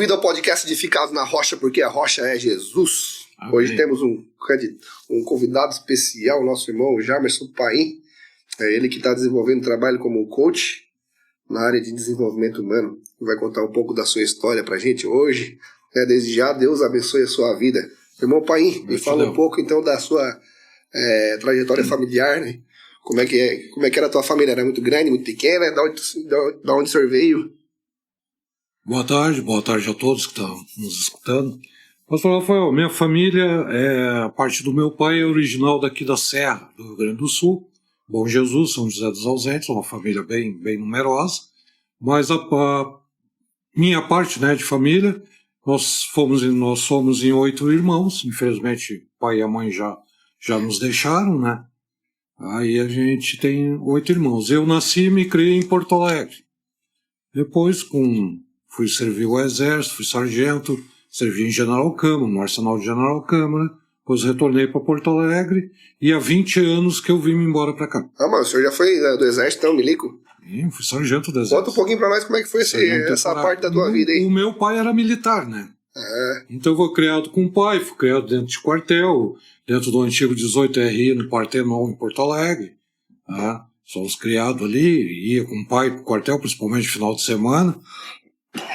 bem-vindo ao podcast Edificado na Rocha, porque a rocha é Jesus. Amém. Hoje temos um convidado especial, nosso irmão Jamerson Paim. É ele que está desenvolvendo trabalho como coach na área de desenvolvimento humano. Vai contar um pouco da sua história pra gente hoje. Desde já, Deus abençoe a sua vida. Irmão Paim, me fala um pouco então da sua trajetória familiar, né? Como é que era a tua família? Era muito grande, muito pequena? Da onde o senhor veio? Boa tarde a todos que estão nos escutando. Pastor Rafael, minha família, a parte do meu pai é original daqui da Serra, do Rio Grande do Sul. Bom Jesus, São José dos Ausentes, uma família bem numerosa. Mas a minha parte, né, de família, nós somos em 8 irmãos. Infelizmente, o pai e a mãe já nos deixaram, né? Aí a gente tem 8 irmãos. Eu nasci e me criei em Porto Alegre. Depois, fui servir o exército, fui sargento, servi em General Câmara, no Arsenal de General Câmara, depois retornei para Porto Alegre e há 20 anos que eu vim embora para cá. Ah, mas o senhor já foi do exército, então, milico? Sim, fui sargento do exército. Conta um pouquinho para nós como é que foi essa parte da tua vida aí. O meu pai era militar, né? Então eu fui criado com o pai, fui criado dentro de quartel, dentro do antigo 18RI no Partenon em Porto Alegre. Somos criados ali, ia com o pai pro quartel, principalmente no final de semana.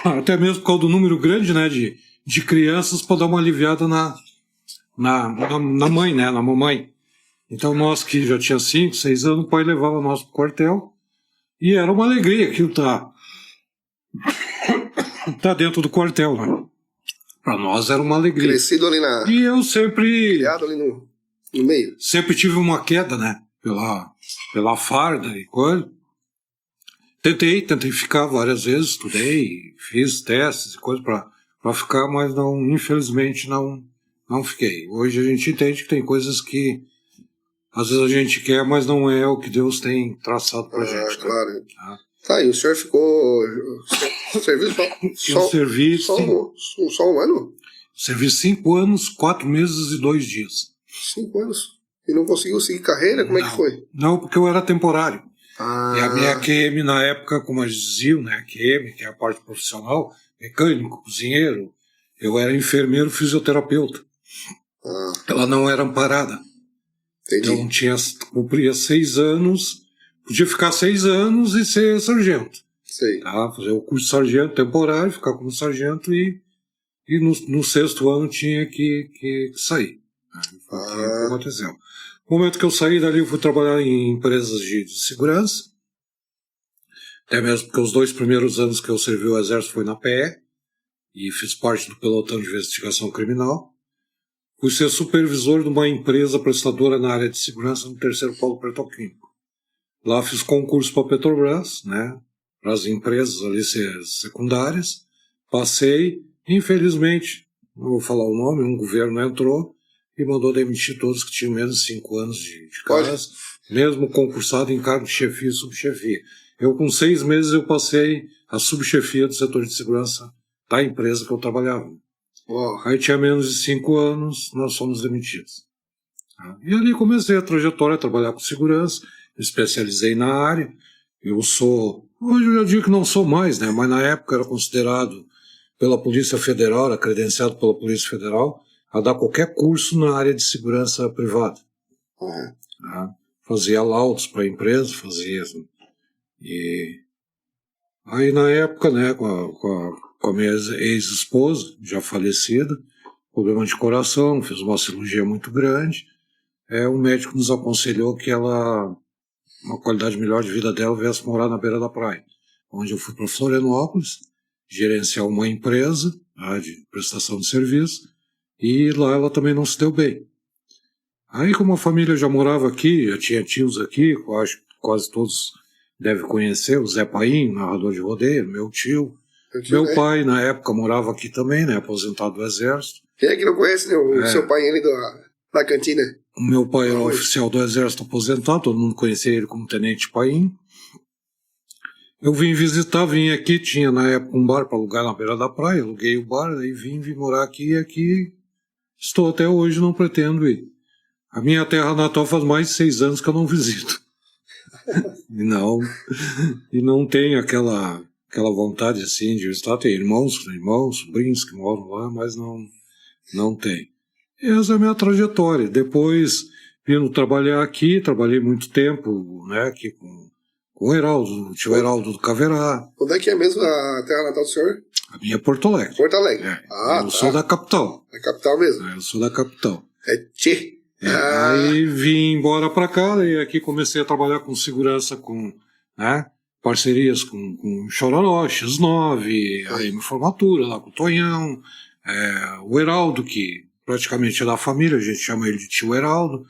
Até mesmo por causa do número grande, né, de crianças, para dar uma aliviada na mãe, né, na mamãe. Então nós que já tinha 5, 6 anos, o pai levava nós pro quartel e era uma alegria aquilo tá dentro do quartel, né. Para nós era uma alegria. Crescido ali E eu sempre... Criado ali no meio. Sempre tive uma queda, né, pela farda e coisa. Tentei ficar várias vezes, estudei, fiz testes e coisas para ficar, mas não, infelizmente não fiquei. Hoje a gente entende que tem coisas que às vezes a gente quer, mas não é o que Deus tem traçado pra gente. Claro. Né? Tá, e o senhor ficou... Serviu só um ano? Servi 5 anos, 4 meses e 2 dias. 5 anos? E não conseguiu seguir carreira? Como é que foi? Não, porque eu era temporário. E a minha QM na época, como eles diziam, né, QM, que é a parte profissional, mecânico, cozinheiro, eu era enfermeiro fisioterapeuta. Ela não era amparada. Entendi. Então cumpria 6 anos, podia ficar 6 anos e ser sargento. Sei. Fazer o curso de sargento temporário, ficar como sargento e no 6º ano tinha que sair. Foi o que aconteceu. No momento que eu saí dali, eu fui trabalhar em empresas de segurança. Até mesmo porque os 2 primeiros anos que eu servi o exército foi na PE. E fiz parte do pelotão de investigação criminal. Fui ser supervisor de uma empresa prestadora na área de segurança no 3º Polo Petroquímico. Lá fiz concurso para a Petrobras, né? Para as empresas ali secundárias. Passei. Infelizmente, não vou falar o nome, um governo entrou e mandou demitir todos que tinham menos de 5 anos de casa, mesmo concursado em cargo de chefia e subchefia. Eu, com 6 meses, eu passei a subchefia do setor de segurança da empresa que eu trabalhava. Aí tinha menos de 5 anos, nós fomos demitidos. E ali comecei a trajetória, a trabalhar com segurança, me especializei na área. Hoje eu já digo que não sou mais, né? Mas na época era considerado pela Polícia Federal, era credenciado pela Polícia Federal, a dar qualquer curso na área de segurança privada. Fazia laudos para a empresa, fazia. E aí na época, né, com a minha ex-esposa, já falecida, problema de coração, fez uma cirurgia muito grande, o médico nos aconselhou que uma qualidade melhor de vida dela viesse morar na beira da praia. Onde eu fui para Florianópolis, gerenciar uma empresa de prestação de serviço, e lá ela também não se deu bem. Aí, como a família já morava aqui, já tinha tios aqui, eu acho que quase todos devem conhecer, o Zé Paim, narrador de rodeio, meu tio. Meu pai, na época, morava aqui também, né, aposentado do exército. Quem é que não conhece, né, o seu pai ali da cantina? O meu pai era oficial do exército aposentado, todo mundo conhecia ele como Tenente Paim. Eu vim aqui, tinha na época um bar para alugar na beira da praia, aluguei o bar, aí vim morar aqui e aqui estou até hoje, não pretendo ir. A minha terra natal faz mais de 6 anos que eu não visito. E não tem aquela aquela vontade assim de visitar. Tem irmãos, sobrinhos que moram lá, mas não tem. Essa é a minha trajetória. Depois, vindo trabalhar aqui, trabalhei muito tempo, né, aqui com o Heraldo, o tio Heraldo do Caverá. Onde é que é mesmo a terra natal do senhor? A minha é Porto Alegre. Porto Alegre. Eu sou da capital. Da capital mesmo? Eu sou da capital. Tchê. Aí vim embora para cá e aqui comecei a trabalhar com segurança, com, né, parcerias com Chororó, X9, a M Formatura, lá com o Tonhão, o Heraldo, que praticamente é da família, a gente chama ele de tio Heraldo,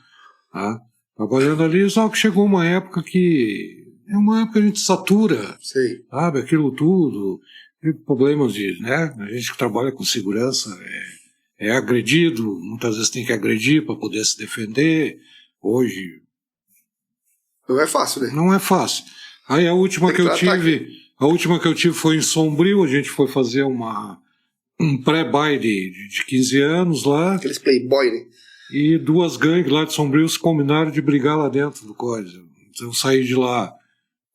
tá? Trabalhando ali, só que chegou uma época que a gente satura, Sim. sabe, aquilo tudo, e problemas de, né, a gente que trabalha com segurança é agredido, muitas vezes tem que agredir para poder se defender. Hoje não é fácil, né? Não é fácil. Aí a última que eu tive foi em Sombrio. A gente foi fazer um pré-baile de 15 anos lá. Aqueles playboy, né? E duas gangues lá de Sombrio se combinaram de brigar lá dentro do coisa. Então eu saí de lá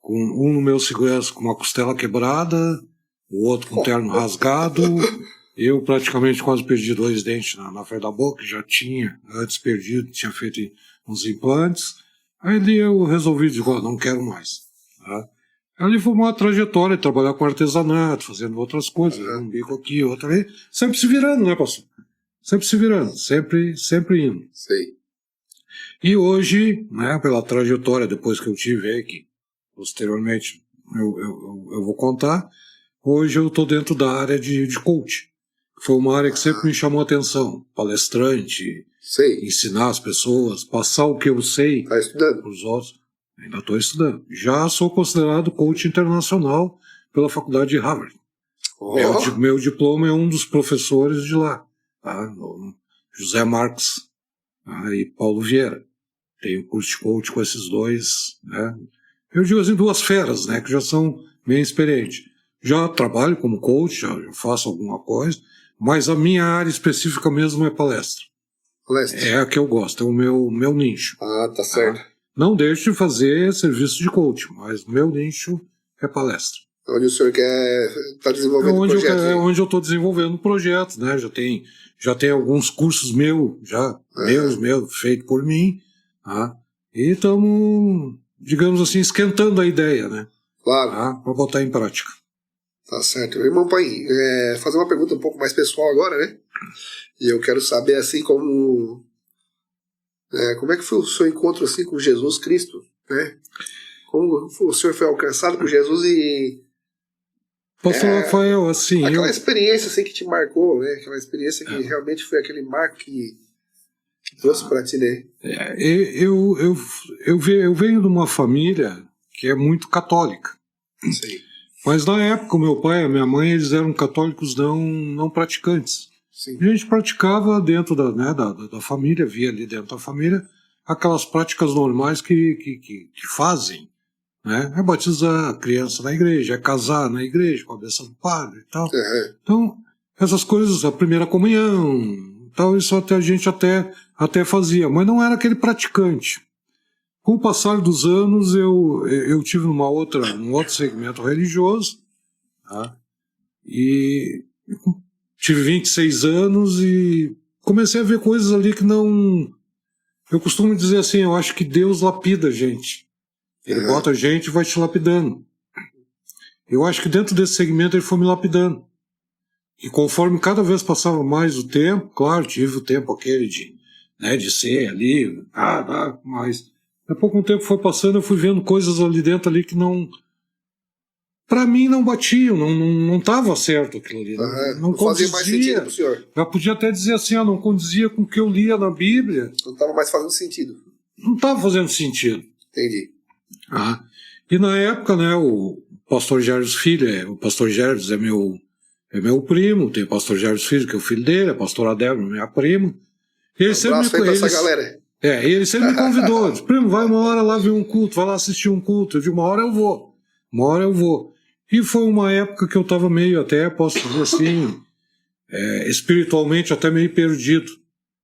com um no meu segurança com uma costela quebrada, o outro com terno rasgado. Eu praticamente quase perdi 2 dentes na frente da boca, que já tinha antes perdido, tinha feito uns implantes. Aí ali eu resolvi, não quero mais. Tá? Ali foi uma trajetória, trabalhar com artesanato, fazendo outras coisas, um bico aqui, outro ali, sempre se virando, né, pastor? Sempre se virando, sempre indo. Sei. E hoje, né, pela trajetória, depois que eu tive aí, que posteriormente eu vou contar, hoje eu estou dentro da área de coach. Foi uma área que sempre me chamou a atenção. Palestrante, ensinar as pessoas, passar o que eu sei para os outros. Ainda estou estudando. Já sou considerado coach internacional pela Faculdade de Harvard. Meu diploma é um dos professores de lá, tá? José Marques, e Paulo Vieira. Tenho curso de coach com esses dois, né? Eu digo assim, 2 feras, né, que já são bem experientes. Já trabalho como coach, já faço alguma coisa, mas a minha área específica mesmo é palestra. É a que eu gosto, é o meu nicho. Tá certo. Não deixo de fazer serviço de coach, mas o meu nicho é palestra. Onde o senhor está desenvolvendo projetos? É onde eu estou desenvolvendo projetos, né? Já tem alguns cursos meus feitos por mim, tá? E estamos, digamos assim, esquentando a ideia, né? Claro. Tá? Para botar em prática. Tá certo. Irmão Paim, fazer uma pergunta um pouco mais pessoal agora, né? E eu quero saber, assim, como é que foi o seu encontro, assim, com Jesus Cristo, né? Como o senhor foi alcançado por Jesus e... Pastor Rafael, assim... Aquela experiência, assim, que te marcou, né? Aquela experiência que realmente foi aquele marco que trouxe para ti, né? Eu venho de uma família que é muito católica. Sim. Mas na época, o meu pai e a minha mãe, eles eram católicos não praticantes. Sim. A gente praticava dentro da família, via ali dentro da família, aquelas práticas normais que fazem, né? É batizar a criança na igreja, é casar na igreja, com a bênção do padre e tal. Uhum. Então, essas coisas, a primeira comunhão, tal, isso a gente até fazia, mas não era aquele praticante. Com o passar dos anos, eu tive um outro segmento religioso, tá? E tive 26 anos e comecei a ver coisas ali que não... Eu costumo dizer assim, eu acho que Deus lapida a gente. Ele bota a gente e vai te lapidando. Eu acho que dentro desse segmento ele foi me lapidando. E conforme cada vez passava mais o tempo, claro, tive o tempo aquele de ser ali, mas... Depois, pouco um tempo foi passando, eu fui vendo coisas ali dentro ali que não... Pra mim não batiam, não estava certo aquilo ali. Não fazia mais sentido pro senhor. Já podia até dizer assim, não condizia com o que eu lia na Bíblia. Não estava mais fazendo sentido. Não estava fazendo sentido. Entendi. E na época, né, o pastor Gerves Filho, o pastor Gerves é meu primo, tem o pastor Gerves Filho, que é o filho dele, a pastora Débora, minha prima. E ele sempre pra essa galera. Ele sempre me convidou, disse, primo, vai uma hora lá ver um culto, vai lá assistir um culto. Eu digo, uma hora eu vou. E foi uma época que eu estava meio até, posso dizer assim, espiritualmente até meio perdido.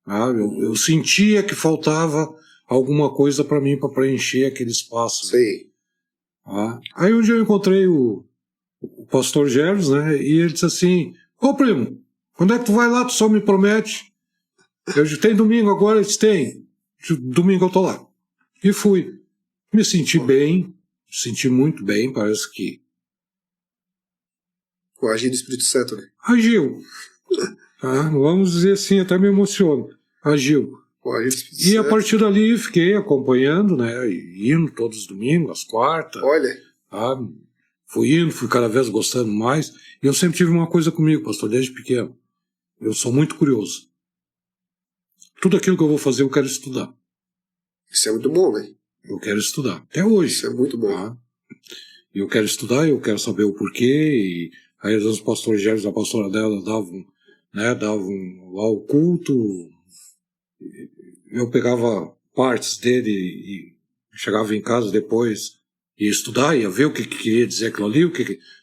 Eu sentia que faltava alguma coisa para mim, para preencher aquele espaço. Sim. Aí um dia eu encontrei o o pastor Gerves, né? E ele disse assim: ô primo, quando é que tu vai lá? Tu só me promete. Eu disse: tem domingo agora? Ele disse: tem. Domingo eu tô lá. E fui. Me senti bem, me senti muito bem, parece que O agir do Espírito Santo, né? agiu. Tá? Vamos dizer assim, até me emociono. Agiu. O agir do Espírito E a Santo. partir dali fiquei acompanhando, né? Indo todos os domingos, às quartas. Olha, Tá? Fui indo, fui cada vez gostando mais. E eu sempre tive uma coisa comigo, pastor, desde pequeno. Eu sou muito curioso. Tudo aquilo que eu vou fazer, eu quero estudar. isso é muito bom, velho. Eu quero estudar. Até hoje. Isso é muito bom. Tá? Eu quero estudar, eu quero saber o porquê. E aí, às vezes, o pastor Gérgio e a pastora dela davam lá o culto. Eu pegava partes dele e chegava em casa depois e estudar, ia ver o que queria dizer aquilo ali,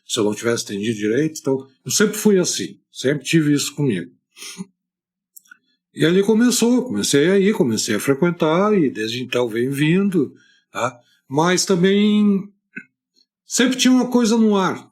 se eu não tivesse entendido direito. Então, eu sempre fui assim, sempre tive isso comigo. E ali comecei a frequentar e desde então venho vindo, tá? Mas também sempre tinha uma coisa no ar,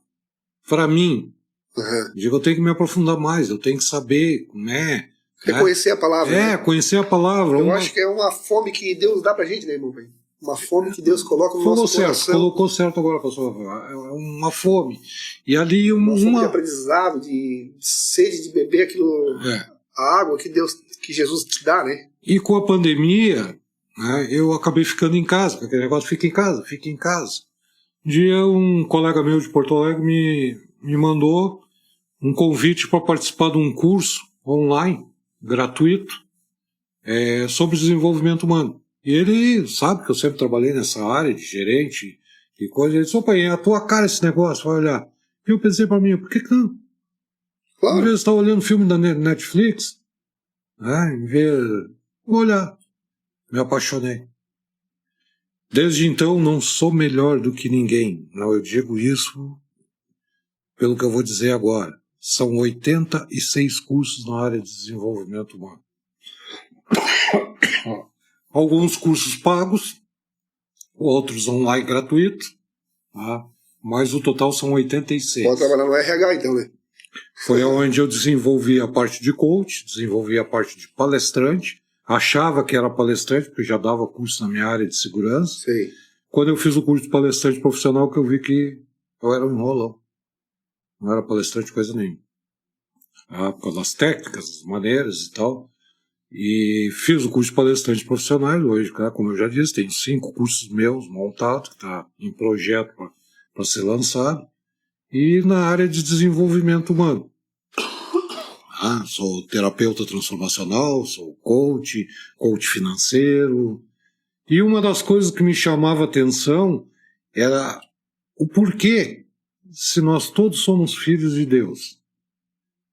para mim. Uhum. Digo, eu tenho que me aprofundar mais, eu tenho que saber como é. Reconhecer a palavra. É, né? conhecer a palavra. Eu acho que é uma fome que Deus dá pra gente, né, irmão? Uma fome que Deus coloca no nosso coração. Colocou certo agora, pastor. É uma fome. E ali uma fome de aprendizado, de sede de beber aquilo, a água que Jesus te dá, né? E com a pandemia, né, eu acabei ficando em casa, com aquele negócio, fica em casa. Um dia um colega meu de Porto Alegre me mandou um convite para participar de um curso online, gratuito, sobre desenvolvimento humano. E ele sabe que eu sempre trabalhei nessa área de gerente e coisa. Ele disse: opa, é a tua cara esse negócio, vai olhar. E eu pensei para mim: por que não? Claro. Em vez de estar olhando filme da Netflix, em vez de olhar, me apaixonei. Desde então não sou melhor do que ninguém. Não, eu digo isso pelo que eu vou dizer agora. São 86 cursos na área de desenvolvimento humano. Alguns cursos pagos, outros online gratuitos, tá? Mas o total são 86. Pode trabalhar no RH então, né? Foi onde eu desenvolvi a parte de coach, desenvolvi a parte de palestrante, achava que era palestrante, porque já dava curso na minha área de segurança. Sim. Quando eu fiz o curso de palestrante profissional, que eu vi que eu era um enrolão. Não era palestrante coisa nenhuma. Por causa das técnicas, das maneiras e tal. E fiz o curso de palestrante profissional hoje, como eu já disse, tem 5 cursos meus montados, que está em projeto para ser lançado. E na área de desenvolvimento humano. Sou terapeuta transformacional, sou coach financeiro. E uma das coisas que me chamava a atenção era o porquê, se nós todos somos filhos de Deus.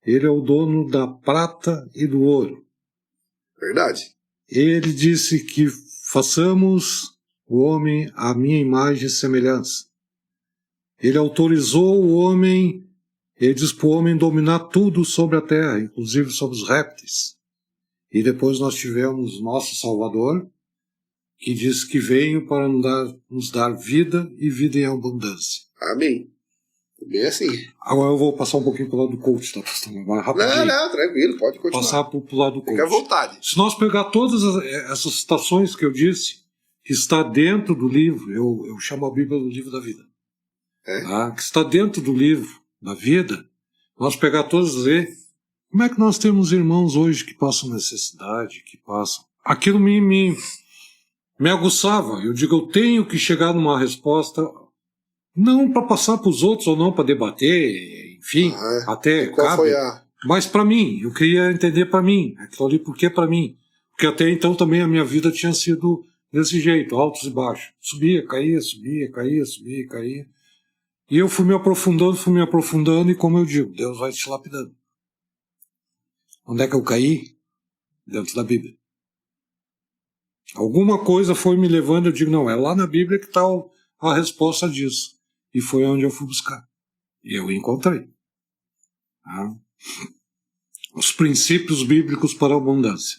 Ele é o dono da prata e do ouro. Verdade. Ele disse que façamos o homem à minha imagem e semelhança. Ele autorizou o homem, ele diz para o homem dominar tudo sobre a terra, inclusive sobre os répteis. E depois nós tivemos nosso Salvador, que disse que veio para nos dar vida e vida em abundância. Amém. Bem assim. Agora eu vou passar um pouquinho para o lado do coach, tá, pastor? Rapidinho. Não, tranquilo, pode continuar. Passar para o lado do coach. Fica à vontade. Se nós pegar todas essas citações que eu disse, que está dentro do livro, eu chamo a Bíblia do livro da vida. Que está dentro do livro da vida, nós pegar todas e ver como é que nós temos irmãos hoje que passam necessidade, que passam. Aquilo me aguçava. Eu digo, eu tenho que chegar numa resposta, não para passar para os outros ou não para debater, enfim, até cabe, mas para mim, eu queria entender para mim, aquilo ali, por que para mim? Porque até então também a minha vida tinha sido desse jeito, altos e baixos. Subia, caía, subia, caía, subia, caía. E eu fui me aprofundando, e como eu digo, Deus vai te lapidando. Onde é que eu caí? Dentro da Bíblia. Alguma coisa foi me levando, eu digo, não, é lá na Bíblia que está a resposta disso. E foi onde eu fui buscar. E eu encontrei. Os princípios bíblicos para a abundância.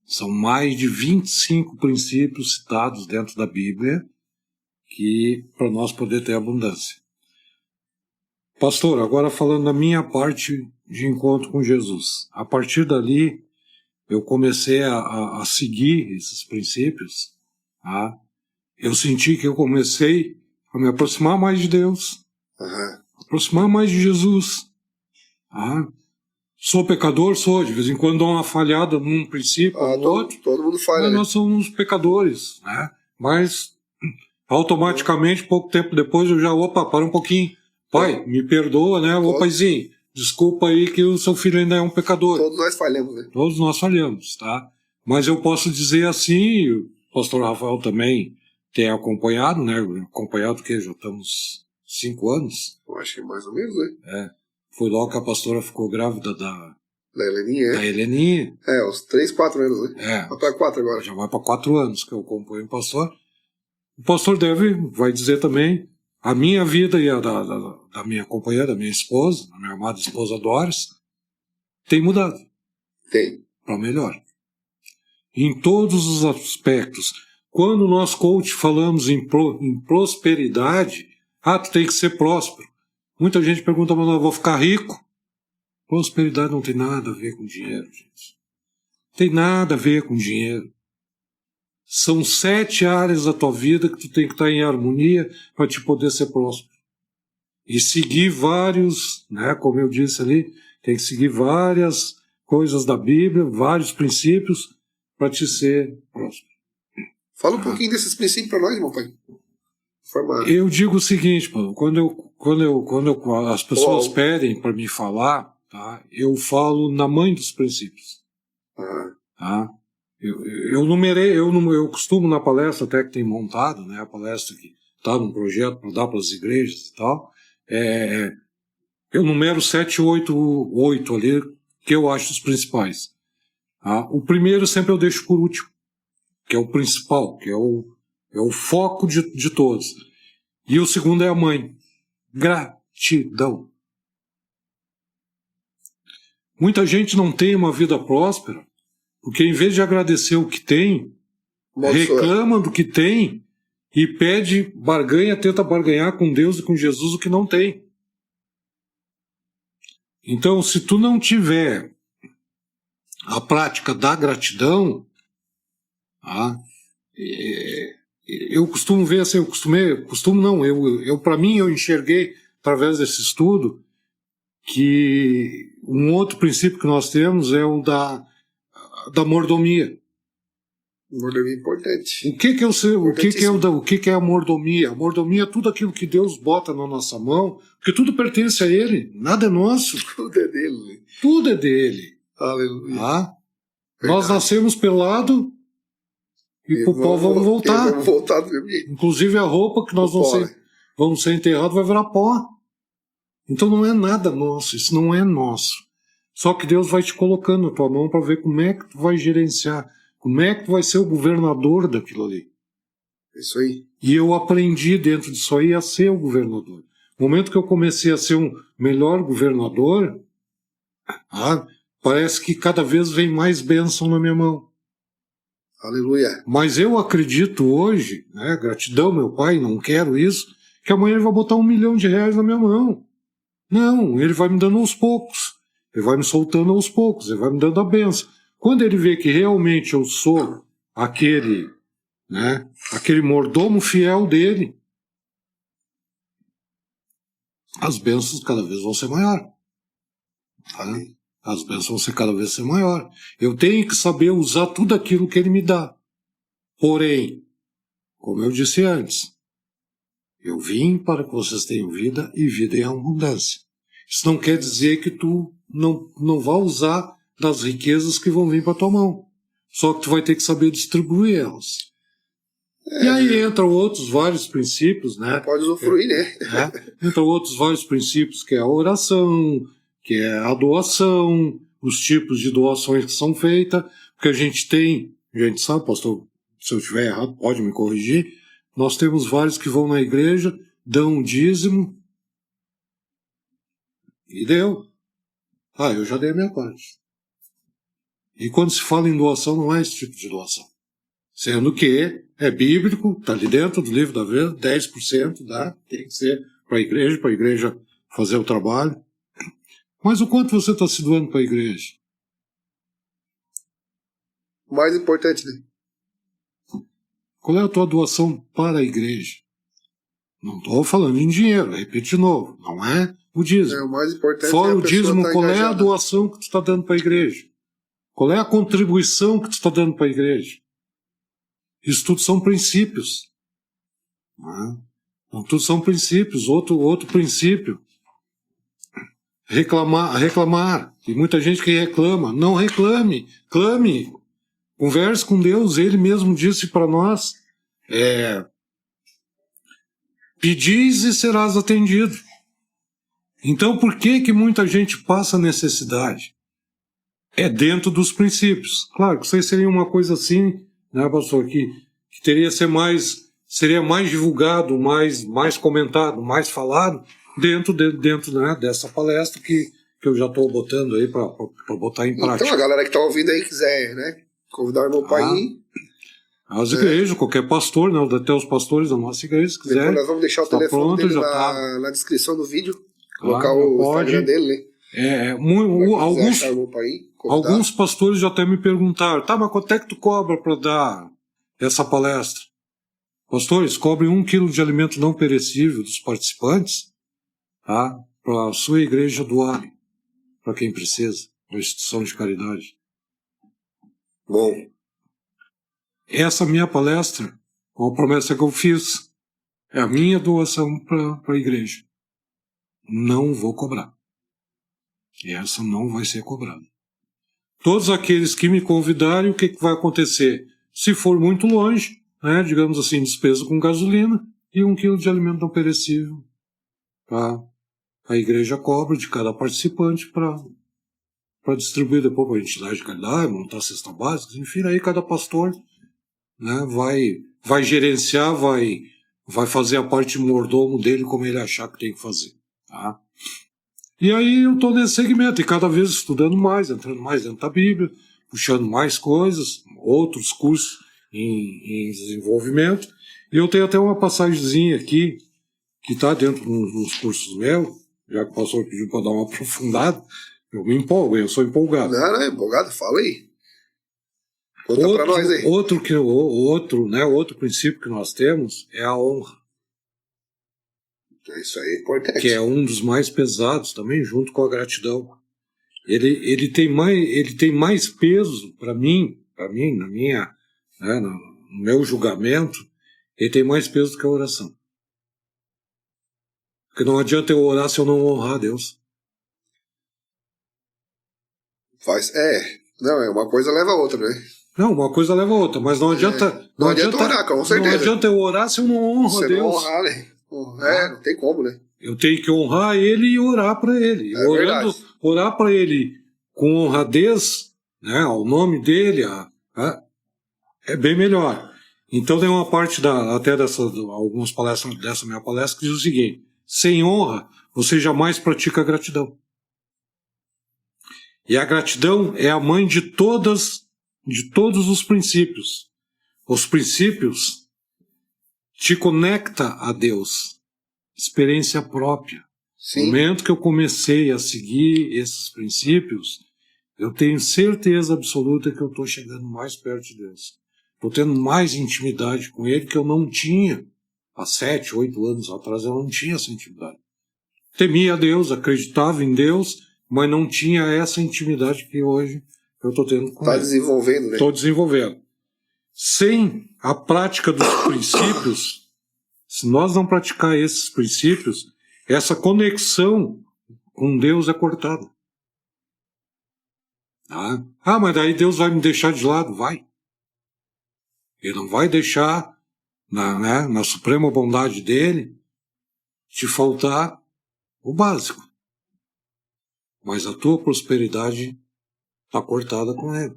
São mais de 25 princípios citados dentro da Bíblia, que para nós poder ter abundância. Pastor, agora falando da minha parte de encontro com Jesus. A partir dali, eu comecei a seguir esses princípios. Tá? Eu senti que eu comecei a me aproximar mais de Deus, aproximar mais de Jesus. Tá? Sou pecador? Sou. De vez em quando dou uma falhada num princípio ou no outro. Todo mundo falha. Mas nós somos pecadores. Né? Mas, automaticamente, pouco tempo depois, eu já, para um pouquinho. Pai, me perdoa, né? Ô paizinho, desculpa aí que o seu filho ainda é um pecador. Todos nós falhamos, né? Todos nós falhamos, tá? Mas eu posso dizer assim, o pastor Rafael também tem acompanhado, né? Acompanhado que já estamos 5 anos. Eu acho que é mais ou menos, né? Foi logo que a pastora ficou grávida da Heleninha, Da Heleninha. Uns 3, 4 anos, né? Vai para 4 agora. Já vai para 4 anos que eu acompanho o pastor. O pastor vai dizer também, a minha vida e a da minha companheira, da minha esposa, da minha amada esposa Doris, tem mudado. Tem. Para melhor. Em todos os aspectos. Quando nós, coach, falamos em prosperidade, tu tem que ser próspero. Muita gente pergunta, mas eu vou ficar rico? Prosperidade não tem nada a ver com dinheiro, gente. Tem nada a ver com dinheiro. São 7 áreas da tua vida que tu tem que estar em harmonia para te poder ser próspero. E seguir vários, né, como eu disse ali, tem que seguir várias coisas da Bíblia, vários princípios para te ser próspero. Fala um pouquinho desses princípios para nós, meu pai. Eu digo o seguinte, quando as pessoas pedem para me falar, tá, eu falo na mãe dos princípios. Tá? Eu costumo na palestra até que tem montado, né, a palestra que está num projeto para dar para as igrejas e tal, eu numero 7, 8 ali, que eu acho os principais. Tá? O primeiro sempre eu deixo por último, que é o principal, que é o foco de todos. E o segundo é a mãe. Gratidão. Muita gente não tem uma vida próspera, porque em vez de agradecer o que tem, reclama do que tem e tenta barganhar com Deus e com Jesus o que não tem. Então, se tu não tiver a prática da gratidão, eu costumo ver assim, para mim eu enxerguei através desse estudo que um outro princípio que nós temos é o da mordomia. Mordomia é importante. O que é a mordomia? A mordomia é tudo aquilo que Deus bota na nossa mão, porque tudo pertence a Ele, nada é nosso. Tudo é dele. Tudo é dele. Aleluia. Nós nascemos pelado e pro pó vamos voltar. Vamos voltar do mesmo jeito. Inclusive a roupa que nós vamos ser enterrados vai virar pó. Então não é nada nosso, isso não é nosso. Só que Deus vai te colocando na tua mão para ver como é que tu vai gerenciar, como é que tu vai ser o governador daquilo ali. Isso aí. E eu aprendi dentro disso aí a ser o governador. No momento que eu comecei a ser um melhor governador, parece que cada vez vem mais bênção na minha mão. Aleluia. Mas eu acredito hoje, né, gratidão, meu pai, não quero isso, que amanhã ele vai botar R$1 milhão na minha mão. Não, ele vai me dando aos poucos. Ele vai me soltando aos poucos, ele vai me dando a bênção. Quando ele vê que realmente eu sou aquele mordomo fiel dele, as bênçãos cada vez vão ser maiores. Tá? As bênçãos vão ser cada vez maior. Eu tenho que saber usar tudo aquilo que ele me dá. Porém, como eu disse antes, eu vim para que vocês tenham vida e vida em abundância. Isso não quer dizer que tu não vai usar das riquezas que vão vir para tua mão. Só que tu vai ter que saber distribuir elas. E aí entram outros vários princípios, né? Pode usufruir, né? Entram outros vários princípios, que é a oração, que é a doação, os tipos de doações que são feitas, porque a gente sabe, pastor, se eu estiver errado, pode me corrigir, nós temos vários que vão na igreja, dão um dízimo, e deu. Eu já dei a minha parte. E quando se fala em doação, não é esse tipo de doação. Sendo que é bíblico, está ali dentro do livro da vida, 10% tem que ser para a igreja fazer o trabalho. Mas o quanto você está se doando para a igreja? Mais importante, né? Qual é a tua doação para a igreja? Não estou falando em dinheiro, repito de novo, não é o dízimo. O mais importante fora é o dízimo, tá qual é a engajada. doação que tu está dando para a igreja? Qual é a contribuição que tu está dando para a igreja? Isso tudo são princípios. Então, tudo são princípios. Outro princípio. Reclamar. Tem muita gente que reclama. Não reclame. Clame. Converse com Deus. Ele mesmo disse para nós. Pedis e serás atendido. Então, por que muita gente passa necessidade? É dentro dos princípios. Claro que isso aí seria uma coisa assim, né, pastor, que seria mais divulgado, mais comentado, mais falado dentro né, dessa palestra que eu já estou botando aí para botar em prática. Então, a galera que está ouvindo aí quiser, né, convidar o irmão Paim. As igrejas, qualquer pastor, né, até os pastores da nossa igreja, se quiser. Depois nós vamos deixar o telefone dele na descrição do vídeo, colocar o Instagram dele, né? Alguns pastores já até me perguntaram, tá, mas quanto é que tu cobra para dar essa palestra? Pastores, cobrem 1 quilo de alimento não perecível dos participantes, tá, para a sua igreja doar para quem precisa, para a instituição de caridade. Bom, essa minha palestra, uma promessa que eu fiz, é a minha doação para a igreja. Não vou cobrar. E essa não vai ser cobrada. Todos aqueles que me convidarem, o que vai acontecer? Se for muito longe, né, digamos assim, despesa com gasolina e 1 quilo de alimento não perecível, tá? A igreja cobra de cada participante para distribuir depois para a entidade de caridade, montar cesta básica, enfim, aí cada pastor, né, vai gerenciar, vai fazer a parte mordomo dele como ele achar que tem que fazer, tá? E aí eu estou nesse segmento, e cada vez estudando mais, entrando mais dentro da Bíblia, puxando mais coisas, outros cursos em desenvolvimento. E eu tenho até uma passagemzinha aqui, que está dentro dos cursos meus, já que o pastor pediu para dar uma aprofundada, eu me empolgo, eu sou empolgado. Não, empolgado, fala aí. Conta para nós aí. Outro princípio que nós temos é a honra. Isso aí é importante. Que é um dos mais pesados também, junto com a gratidão. Ele tem mais peso para mim, no meu julgamento, ele tem mais peso do que a oração. Porque não adianta eu orar se eu não honrar a Deus. Uma coisa leva a outra, né? Não, uma coisa leva a outra, mas não adianta. Não adianta orar, com certeza. Não adianta eu orar se eu não honro a Deus. Não honrar, né? Não tem como, né? Eu tenho que honrar ele e orar para ele. Orar para ele com honradez, né, ao nome dele, é bem melhor. Então tem uma parte algumas palestras dessa minha palestra que diz o seguinte: sem honra, você jamais pratica gratidão. E a gratidão é a mãe de todos os princípios. Os princípios te conecta a Deus. Experiência própria. Sim. No momento que eu comecei a seguir esses princípios, eu tenho certeza absoluta que eu estou chegando mais perto de Deus. Estou tendo mais intimidade com Ele que eu não tinha há 7, 8 anos atrás. Eu não tinha essa intimidade. Temia a Deus, acreditava em Deus, mas não tinha essa intimidade que hoje eu estou tendo com Ele. Está desenvolvendo, né? Estou desenvolvendo. Sem a prática dos princípios, se nós não praticar esses princípios, essa conexão com Deus é cortada. Mas daí Deus vai me deixar de lado? Vai. Ele não vai deixar, na suprema bondade dele, te faltar o básico. Mas a tua prosperidade está cortada com ele.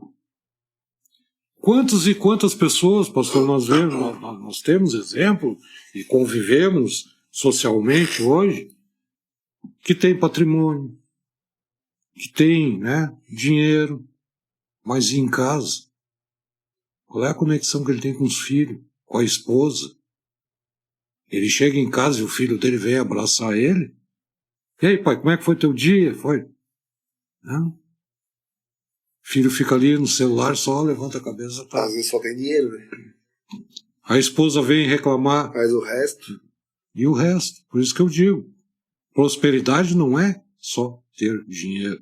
Quantas e quantas pessoas, pastor, nós temos exemplo e convivemos socialmente hoje, que tem patrimônio, que tem, dinheiro, mas em casa, qual é a conexão que ele tem com os filhos, com a esposa? Ele chega em casa e o filho dele vem abraçar ele, E aí, pai, como é que foi teu dia? Foi? Não. Filho fica ali no celular, só levanta a cabeça. Tá. Às vezes só tem dinheiro, né? A esposa vem reclamar. Mas o resto... E o resto. Por isso que eu digo, prosperidade não é só ter dinheiro.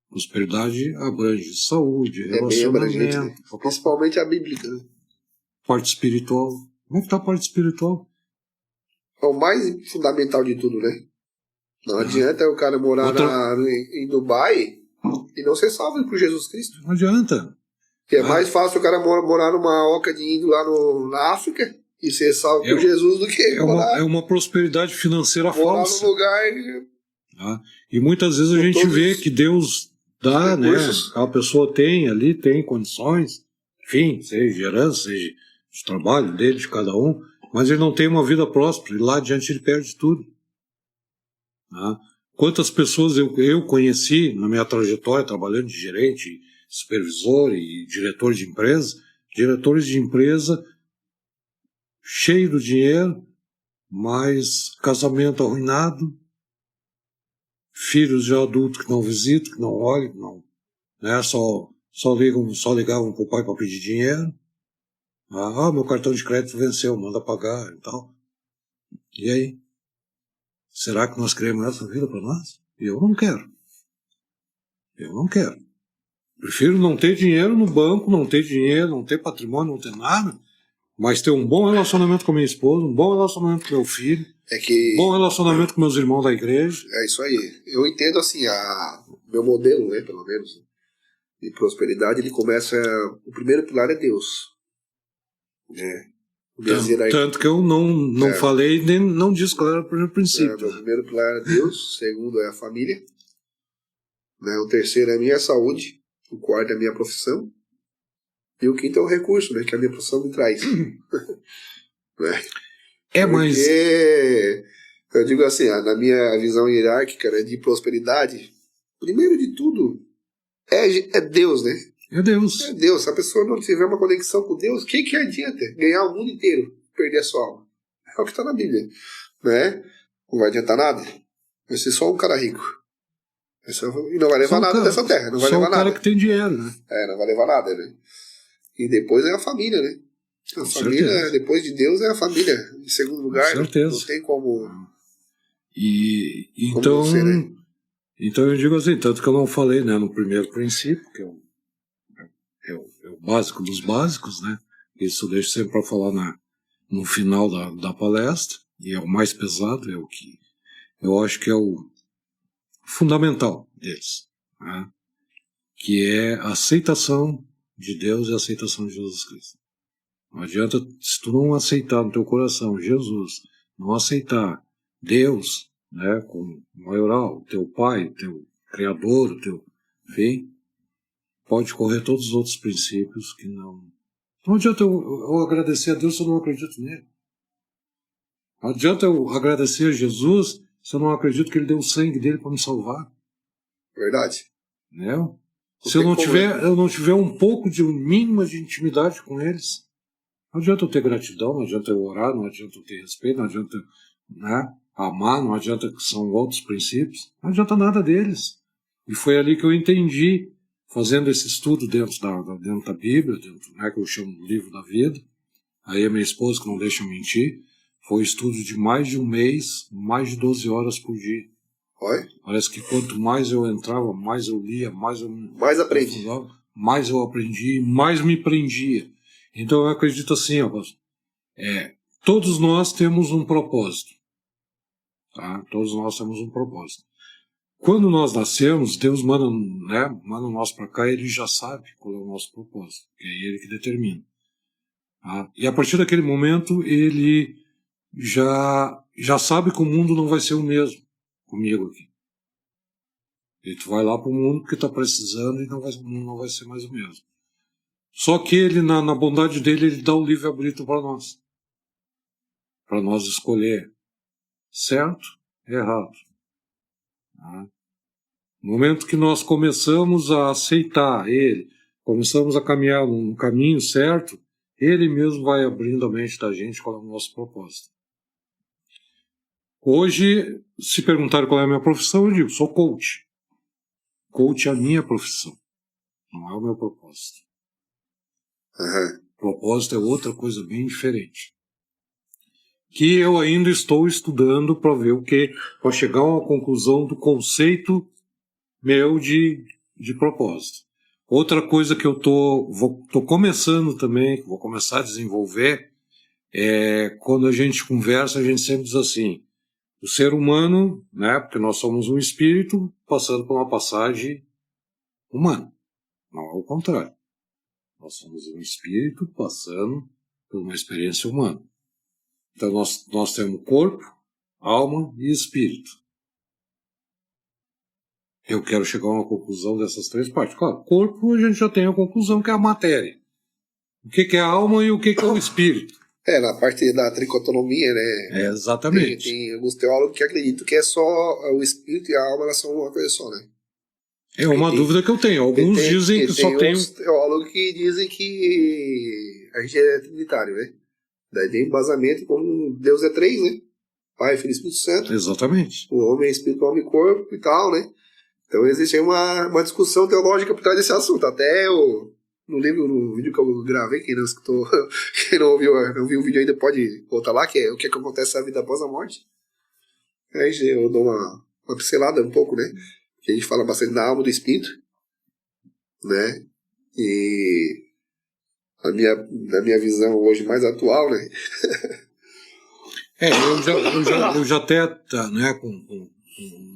Prosperidade abrange saúde, relacionamento. Bem abrangente, né? Principalmente a bíblica, né? Parte espiritual. Como é que tá a parte espiritual? É o mais fundamental de tudo, né? Não adianta o cara morar em Dubai e não ser salvo por Jesus Cristo. Não adianta. Porque é mais fácil o cara morar numa oca de índio lá na África e ser salvo por Jesus do que é uma prosperidade financeira falsa. Morar num lugar... E muitas vezes a gente vê que Deus dá, né? A pessoa tem condições, enfim, seja de herança, seja de trabalho dele, de cada um, mas ele não tem uma vida próspera e lá adiante ele perde tudo. Quantas pessoas eu conheci na minha trajetória trabalhando de gerente, supervisor e diretores de empresa cheio do dinheiro, mas casamento arruinado, filhos já adultos que não visitam, que não olham, que não, né, só ligavam para o pai para pedir dinheiro. Meu cartão de crédito venceu, manda pagar e tal. E aí? Será que nós queremos essa vida para nós? Eu não quero. Prefiro não ter dinheiro no banco, não ter dinheiro, não ter patrimônio, não ter nada, mas ter um bom relacionamento com a minha esposa, um bom relacionamento com meu filho, bom relacionamento com meus irmãos da igreja. É isso aí. Eu entendo assim, meu modelo, né, pelo menos, de prosperidade, ele começa... O primeiro pilar é Deus. Tanto que eu não falei, nem não disse qual era o primeiro princípio. O primeiro pilar é Deus, o segundo é a família, né, o terceiro é a minha saúde, o quarto é a minha profissão, e o quinto é o recurso, né, que a minha profissão me traz. Né? Mas... Eu digo assim, na minha visão hierárquica, né, de prosperidade, primeiro de tudo é Deus, né? É Deus. É Deus. Se a pessoa não tiver uma conexão com Deus, o que adianta ganhar o mundo inteiro, perder a sua alma? É o que está na Bíblia, né? Não vai adiantar nada. Vai ser só um cara rico. E não vai levar nada dessa terra. Não vai levar nada. Só um cara que tem dinheiro, né? Não vai levar nada, né? E depois é a família, né? A família, depois de Deus, é a família. Em segundo lugar, não tem como... Então, ser, né? Então eu digo assim, tanto que eu não falei, né, no primeiro princípio, que é o básico dos básicos, né? Isso eu deixo sempre para falar no final da palestra, e é o mais pesado, é o que eu acho que é o fundamental deles, né? Que é a aceitação de Deus e a aceitação de Jesus Cristo. Não adianta, se tu não aceitar no teu coração Jesus, não aceitar Deus, né, como maioral, teu pai, teu criador, enfim, pode correr todos os outros princípios que não... Não adianta eu agradecer a Deus se eu não acredito nele. Não adianta eu agradecer a Jesus se eu não acredito que ele deu o sangue dele para me salvar. Verdade. Né? Se eu não tiver um pouco de mínima de intimidade com eles, não adianta eu ter gratidão, não adianta eu orar, não adianta eu ter respeito, não adianta, né, amar, não adianta que são outros princípios, não adianta nada deles. E foi ali que eu entendi, fazendo esse estudo dentro da Bíblia, né, que eu chamo de livro da vida. Aí a minha esposa, que não deixa eu mentir, foi estudo de mais de um mês, mais de 12 horas por dia. Oi? Parece que quanto mais eu entrava, mais eu lia, mais aprendi. Mais eu aprendi, mais me prendia. Então eu acredito assim, todos nós temos um propósito. Tá? Todos nós temos um propósito. Quando nós nascemos, Deus manda nós para cá e Ele já sabe qual é o nosso propósito. É Ele que determina. Tá? E a partir daquele momento, Ele já sabe que o mundo não vai ser o mesmo comigo aqui. E tu vai lá para o mundo porque está precisando e o mundo não vai ser mais o mesmo. Só que Ele, na bondade dele, Ele dá o livre-arbítrio para nós. Para nós escolher certo e errado. Tá? No momento que nós começamos a aceitar Ele, começamos a caminhar num caminho certo, Ele mesmo vai abrindo a mente da gente qual é o nosso propósito. Hoje, se perguntarem qual é a minha profissão, eu digo, sou coach. Coach é a minha profissão, não é o meu propósito. Uhum. Propósito é outra coisa bem diferente. Que eu ainda estou estudando para ver o que, para chegar a uma conclusão do conceito meu de propósito. Outra coisa que eu tô começando também, que vou começar a desenvolver, é quando a gente conversa, a gente sempre diz assim, o ser humano, né, porque nós somos um espírito passando por uma passagem humana, não é o contrário. Nós somos um espírito passando por uma experiência humana. Então nós temos corpo, alma e espírito. Eu quero chegar a uma conclusão dessas três partes. Claro, corpo a gente já tem a conclusão que é a matéria. O que é a alma e o que é o espírito. Na parte da tricotonomia, né? Exatamente. Tem alguns teólogos que acreditam que é só o espírito e a alma, elas são uma coisa só, né? É uma dúvida que eu tenho. Alguns dizem que só tem... Tem uns teólogos que dizem que a gente é trinitário, né? Daí tem embasamento como Deus é três, né? Pai, Filho e Espírito Santo. Exatamente. O homem é espírito, o homem é corpo e tal, né? Então existe aí uma discussão teológica por trás desse assunto. Até no vídeo que eu gravei, quem não escutou, quem não ouviu o vídeo ainda pode voltar lá, que é o que acontece na vida após a morte. Aí eu dou uma pincelada um pouco, né? Que a gente fala bastante da alma e do espírito, né? E na minha visão hoje mais atual, né? Eu já até, né, com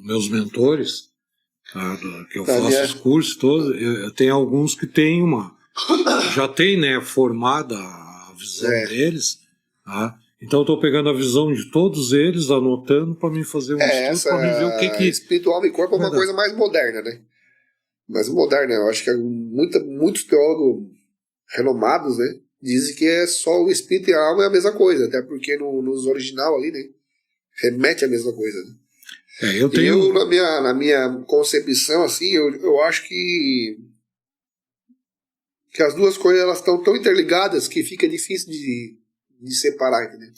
meus mentores, que eu faço os cursos todos, tem alguns que tem já tem, né, formada a visão deles, tá? Então eu estou pegando a visão de todos eles, anotando para mim fazer um estudo, para mim ver o que espiritual e corpo é uma coisa mais moderna, né? Mais moderna, eu acho que muitos teólogos renomados, né, dizem que é só o espírito e a alma é a mesma coisa, até porque nos original ali, né, remete à mesma coisa, né? Eu na minha concepção, assim, eu acho que as duas coisas elas estão tão interligadas que fica difícil de separar, entendeu?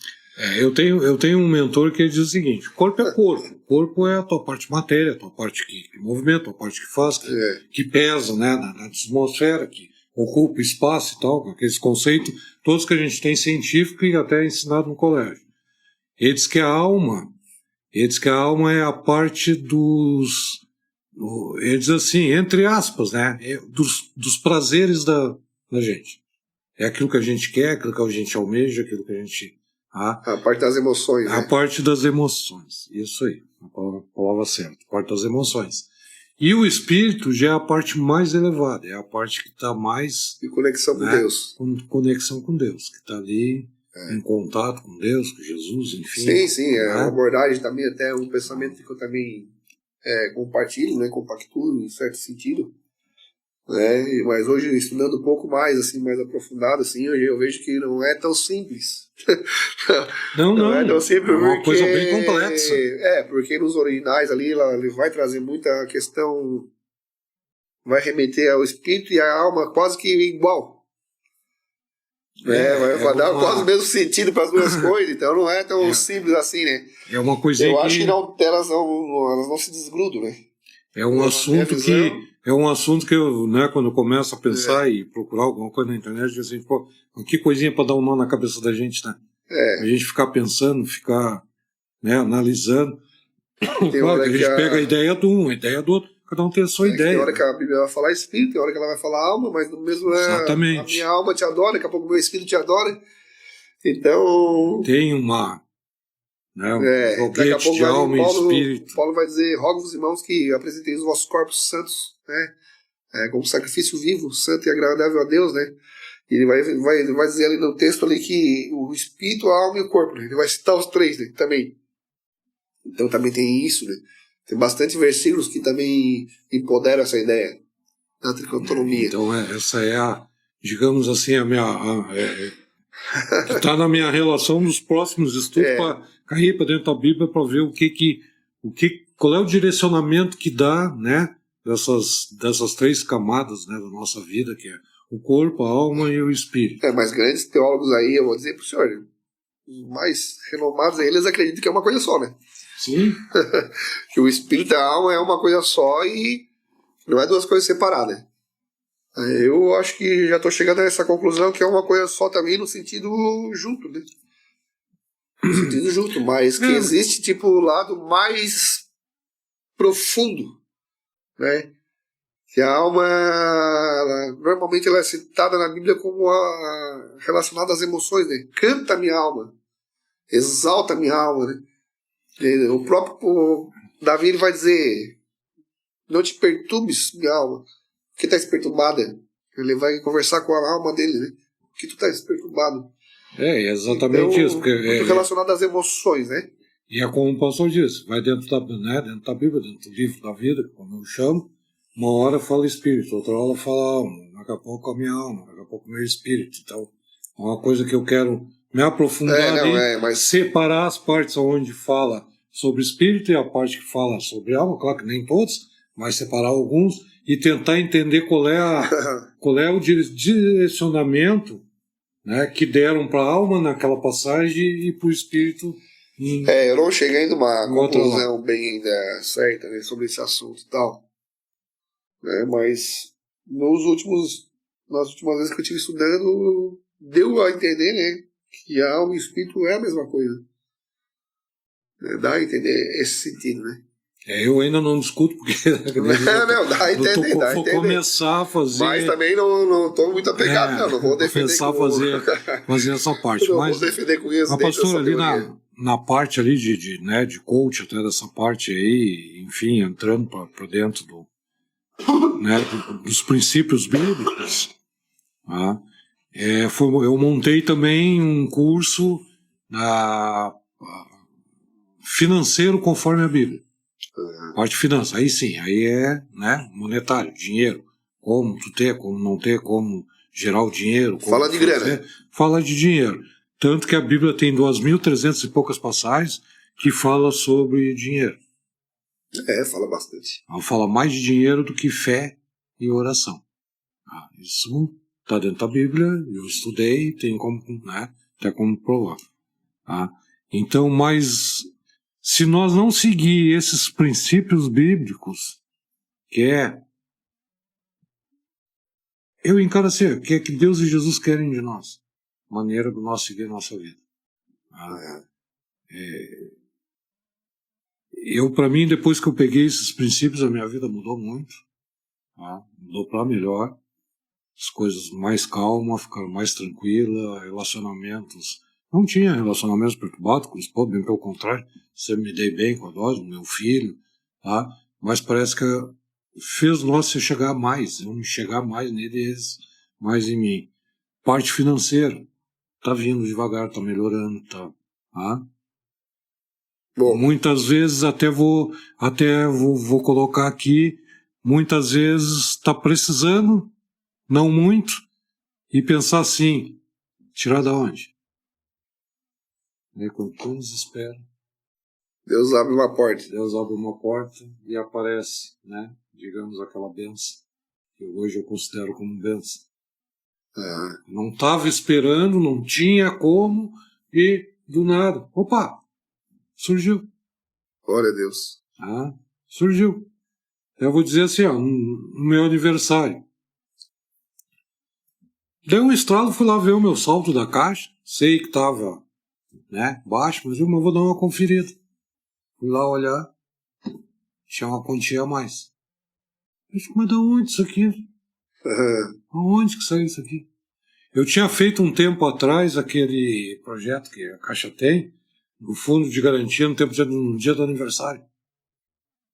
Eu tenho um mentor que diz o seguinte: corpo é corpo. Corpo é a tua parte matéria, a tua parte que movimenta, a tua parte que faz, que pesa, né, na atmosfera, que ocupa espaço e tal, com aqueles conceitos, todos que a gente tem científico e até ensinado no colégio. Ele diz que a alma é a parte ele diz assim, entre aspas, né, dos prazeres da gente. É aquilo que a gente quer, aquilo que a gente almeja, aquilo que a gente... A parte das emoções, né? A parte das emoções, isso aí, a palavra certa, a parte das emoções. E o espírito já é a parte mais elevada, é a parte que está mais... Em conexão com Deus. Conexão com Deus, que está ali em contato com Deus, com Jesus, enfim. Sim, é uma abordagem também, até um pensamento que eu também compartilho, né, compactuo em certo sentido. Mas hoje, estudando um pouco mais, assim, mais aprofundado, assim, eu vejo que não é tão simples. Não é tão simples, é uma coisa bem complexa. Porque nos originais ali, ele vai trazer muita questão, vai remeter ao espírito e à alma quase que igual. Vai dar quase o mesmo sentido para as duas coisas, então não é tão simples assim, né? É uma coisinha eu acho que elas não se desgrudam, né? É um assunto que eu, né, quando eu começo a pensar e procurar alguma coisa na internet, eu digo assim, pô, que coisinha para dar um nó na cabeça da gente, né? A gente ficar pensando, ficar, né, analisando. Claro, a gente pega a ideia de um, a ideia do outro, cada um tem a sua ideia. Tem hora que a Bíblia vai falar espírito, tem hora que ela vai falar alma, mas no mesmo Exatamente. A minha alma te adora, daqui a pouco o meu espírito te adora. Então... Tem um joguete de alma e espírito. Paulo vai dizer, rogo-vos, irmãos, que apresenteis os vossos corpos santos, né, como sacrifício vivo, santo e agradável a Deus, né? E ele vai dizer ali no texto ali que o espírito, a alma e o corpo, né? Ele vai citar os três, né, também. Então também tem isso, né? Tem bastante versículos que também empoderam essa ideia da tricotonomia. Então essa é digamos assim, que está na minha relação nos próximos estudos para cair para dentro da Bíblia para ver qual é o direcionamento que dá, né, dessas três camadas, né, da nossa vida, que é o corpo, a alma e o espírito. Mas grandes teólogos aí, eu vou dizer para o senhor, os mais renomados, eles acreditam que é uma coisa só, né? Sim. Que o espírito e a alma é uma coisa só e não é duas coisas separadas. Eu acho que já estou chegando a essa conclusão que é uma coisa só também no sentido junto, né? No sentido junto, mas que existe tipo o lado mais profundo, né? Que a alma, normalmente ela é citada na Bíblia como relacionada às emoções, né? Canta minha alma, exalta minha alma, né? E o próprio Davi ele vai dizer, não te perturbes, minha alma, que estás perturbada. Ele vai conversar com a alma dele, né? Que tu estás perturbado. É exatamente então, isso. Porque muito relacionado às emoções, né? E é como o pastor disse, vai dentro da Bíblia, dentro do livro da vida, como eu chamo, uma hora fala espírito, outra hora fala alma, daqui a pouco a minha alma, daqui a pouco o meu espírito. Então, é uma coisa que eu quero me aprofundar mas... separar as partes onde fala sobre espírito e a parte que fala sobre alma, claro que nem todos, mas separar alguns e tentar entender qual é o direcionamento, né, que deram para a alma naquela passagem e para o espírito. Eu não cheguei a uma conclusão bem certa, né, sobre esse assunto e tal. Né, mas nas últimas vezes que eu estive estudando, deu a entender, né, que a alma e o espírito é a mesma coisa. Dá a entender esse sentido, né? Eu ainda não discuto, porque não, dá a entender, dá a entender. Vou começar a fazer... Mas também não estou muito apegado, não vou defender começar a fazer essa parte. Não mas vou defender com isso. A pastora, ali na parte ali de coach, até dessa parte aí, enfim, entrando para dentro dos princípios bíblicos, tá? Eu montei também um curso financeiro conforme a Bíblia. Parte de finanças, aí sim, aí né, monetário, dinheiro, como tu ter, como não ter, como gerar o dinheiro. Fala de grana. Fala de dinheiro. Tanto que a Bíblia tem 2.300 e poucas passagens que fala sobre dinheiro. Fala bastante. Ela fala mais de dinheiro do que fé e oração. Isso está dentro da Bíblia, eu estudei, tenho até como provar. Então, mas... se nós não seguir esses princípios bíblicos, eu encaro assim, o que é que Deus e Jesus querem de nós? Maneira do nós seguir a nossa vida. Para mim, depois que eu peguei esses princípios, a minha vida mudou muito. Mudou para melhor. As coisas mais calmas, ficaram mais tranquilas, relacionamentos. Não tinha relacionamentos perturbados com os pobres, bem pelo contrário. Sempre me dei bem com a Dose, o meu filho, tá? Mas parece que fez nós chegar mais, eu chegar mais neles, mais em mim. Parte financeira, tá vindo devagar, tá melhorando, tá? Bom. Muitas vezes até vou colocar aqui, muitas vezes tá precisando, não muito, e pensar assim, tirar da onde? Quando todos esperam, Deus abre uma porta. Deus abre uma porta e aparece, né? Digamos, aquela benção, que hoje eu considero como benção. Não estava esperando, não tinha como, e do nada, opa, surgiu. Glória a Deus. Surgiu. Eu vou dizer assim, no meu aniversário. Dei um estralo, fui lá ver o meu saldo da caixa, sei que estava, né, baixo, mas eu vou dar uma conferida. Fui lá olhar, tinha uma quantia a mais. Mas de onde isso aqui? Aonde que saiu isso aqui? Eu tinha feito um tempo atrás aquele projeto que a Caixa tem, do fundo de garantia no dia do aniversário.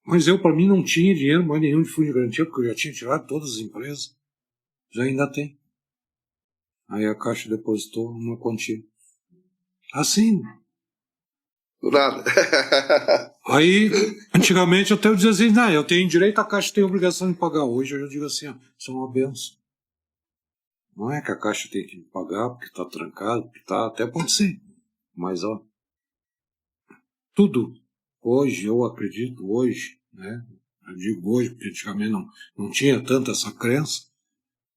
Mas para mim, não tinha dinheiro mais nenhum de fundo de garantia, porque eu já tinha tirado todas as empresas. Já ainda tem. Aí a Caixa depositou uma quantia. Assim. Do nada. Aí, antigamente, até eu dizia assim, não, eu tenho direito, a Caixa tem obrigação de pagar. Hoje eu digo assim, isso é uma benção. Não é que a Caixa tem que pagar porque está trancado, porque tá, até pode ser. Mas, tudo. Hoje, eu acredito, né? Eu digo hoje, porque antigamente não tinha tanta essa crença.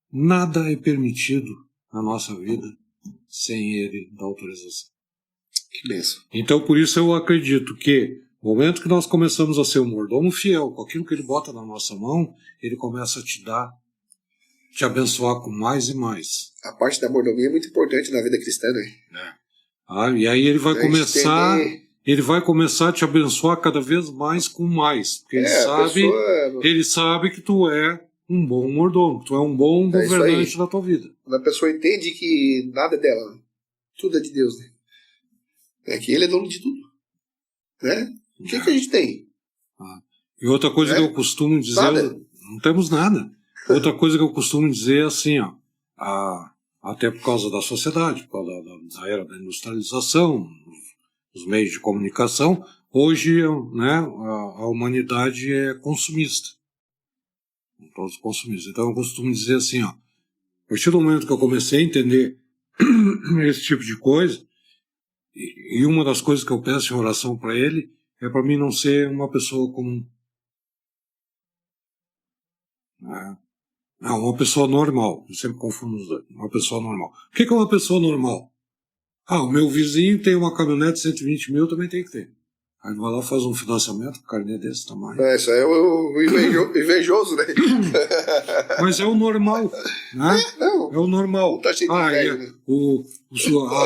Nada é permitido na nossa vida sem ele dar autorização. Que benção. Então, por isso eu acredito que No momento que nós começamos a ser um mordomo fiel, com aquilo que ele bota na nossa mão, ele começa a te abençoar com mais e mais. A parte da mordomia é muito importante na vida cristã, né? E aí ele vai começar a te abençoar cada vez mais com mais. Porque ele sabe que tu é um bom mordomo, que tu é um bom governante da tua vida. Quando a pessoa entende que nada é dela, tudo é de Deus, né? É que ele é dono de tudo. Né? O que a gente tem? E outra coisa que eu costumo dizer, não temos nada. Outra coisa que eu costumo dizer é assim, até por causa da sociedade, por causa da era da industrialização, dos meios de comunicação, hoje, né, a humanidade é consumista. Todos consumistas. Então eu costumo dizer assim, a partir do momento que eu comecei a entender esse tipo de coisa, e uma das coisas que eu peço em oração para ele é para mim não ser uma pessoa comum. Não, uma pessoa normal. Eu sempre confundo os dois. Uma pessoa normal. O que é uma pessoa normal? O meu vizinho tem uma caminhonete de 120 mil, também tem que ter. Aí ele vai lá e faz um financiamento com carnê desse tamanho. Isso aí é o invejoso, né? Mas é o normal, né? É o normal. Tá cheio de inveja, né?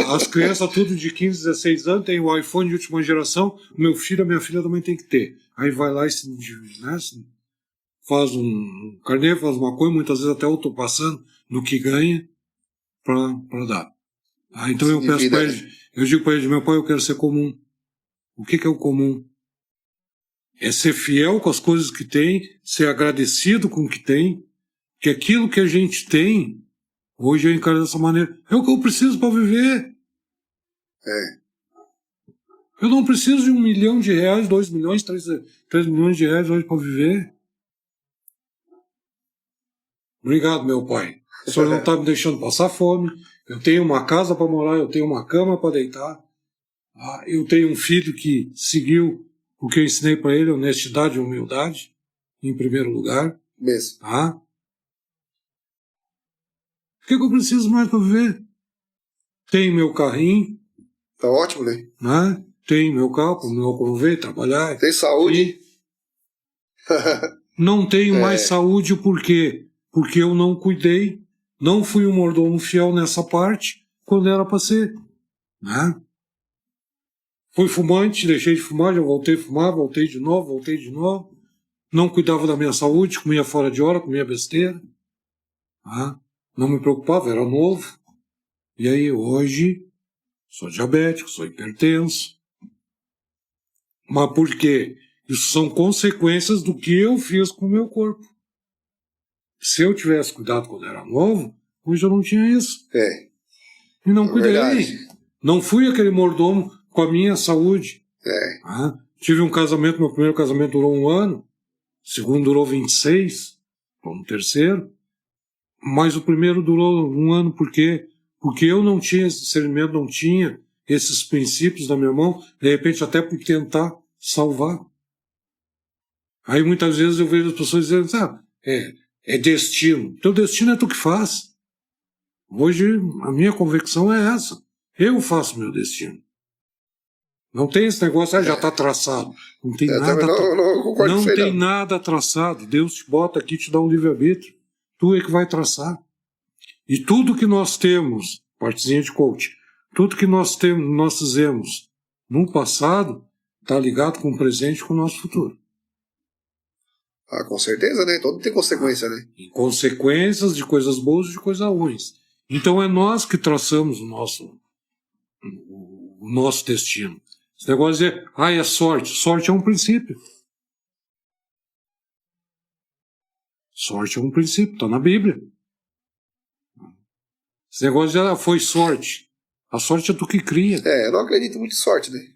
As crianças tudo de 15, 16 anos têm o iPhone de última geração. Meu filho, a minha filha também tem que ter. Aí vai lá e faz um carnê, faz uma coisa, muitas vezes até ultrapassando no que ganha para dar. Então eu peço para ele, eu digo para ele, meu pai, eu quero ser comum. O que é o comum? É ser fiel com as coisas que tem, ser agradecido com o que tem, que aquilo que a gente tem, hoje eu encaro dessa maneira, é o que eu preciso para viver. Eu não preciso de 1 milhão de reais, 2 milhões, 3 milhões de reais hoje para viver. Obrigado, meu pai. O senhor não está me deixando passar fome, eu tenho uma casa para morar, eu tenho uma cama para deitar. Eu tenho um filho que seguiu o que eu ensinei para ele, honestidade e humildade, em primeiro lugar. Mesmo. O que eu preciso mais para viver? Tenho meu carrinho. Tá ótimo, né? Tenho meu carro para me locomover, trabalhar. Tem saúde. Não tenho mais saúde, por quê? Porque eu não cuidei, não fui um mordomo fiel nessa parte, quando era para ser. Fui fumante, deixei de fumar, já voltei a fumar, voltei de novo. Não cuidava da minha saúde, comia fora de hora, comia besteira. Não me preocupava, era novo. E aí, hoje, sou diabético, sou hipertenso. Mas por quê? Isso são consequências do que eu fiz com o meu corpo. Se eu tivesse cuidado quando era novo, hoje eu não tinha isso. E não cuidei. Verdade. Não fui aquele mordomo com a minha saúde. Tive um casamento, meu primeiro casamento durou 1 ano, o segundo durou 26, no terceiro, mas o primeiro durou 1 ano por quê? Porque eu não tinha esse discernimento, não tinha esses princípios na minha mão, de repente até por tentar salvar. Aí muitas vezes eu vejo as pessoas dizendo, é destino. Teu destino é tu que faz. Hoje a minha convicção é essa. Eu faço meu destino. Não tem esse negócio, já está traçado. Não tem nada. Não tem nada traçado. Deus te bota aqui, te dá um livre-arbítrio. Tu é que vai traçar. E tudo que nós temos, partezinha de coach, tudo que nós fizemos no passado, está ligado com o presente e com o nosso futuro. Com certeza, né? Todo tem consequência, né? E consequências de coisas boas e de coisas ruins. Então é nós que traçamos o nosso destino. Esse negócio de dizer, é sorte. Sorte é um princípio. Sorte é um princípio, está na Bíblia. Esse negócio de foi sorte. A sorte é tu que cria. Eu não acredito muito em sorte, né?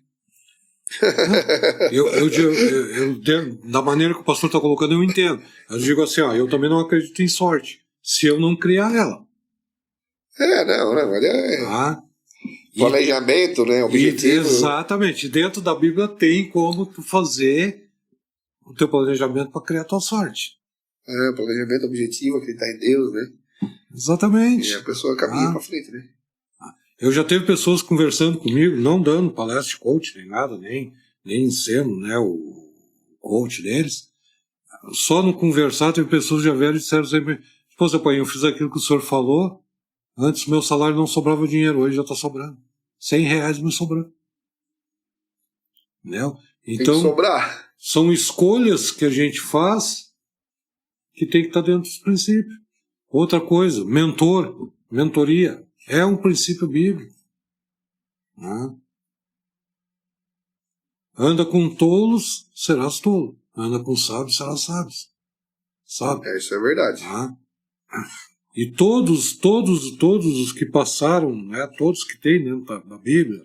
Da maneira que o pastor está colocando, eu entendo. Eu digo assim, eu também não acredito em sorte, se eu não criar ela. Planejamento, né? Objetivo. Exatamente. Dentro da Bíblia tem como tu fazer o teu planejamento para criar a tua sorte. Planejamento, objetivo, acreditar em Deus, né? Exatamente. E a pessoa caminha para frente, né? Eu já teve pessoas conversando comigo, não dando palestra de coach, nem nada, nem nem sendo, né, o coach deles, só no conversar teve pessoas já velhas e disseram sempre, esposa, pai, eu fiz aquilo que o senhor falou, antes meu salário não sobrava dinheiro, hoje já está sobrando. R$100 me sobrando. Entendeu? Então, tem que sobrar. São escolhas que a gente faz que tem que estar dentro dos princípios. Outra coisa, mentoria, é um princípio bíblico. Né? Anda com tolos, serás tolo. Anda com sábios, serás sábio. Sabe? Isso é verdade. Né? E todos os que passaram, né, todos que tem dentro da Bíblia,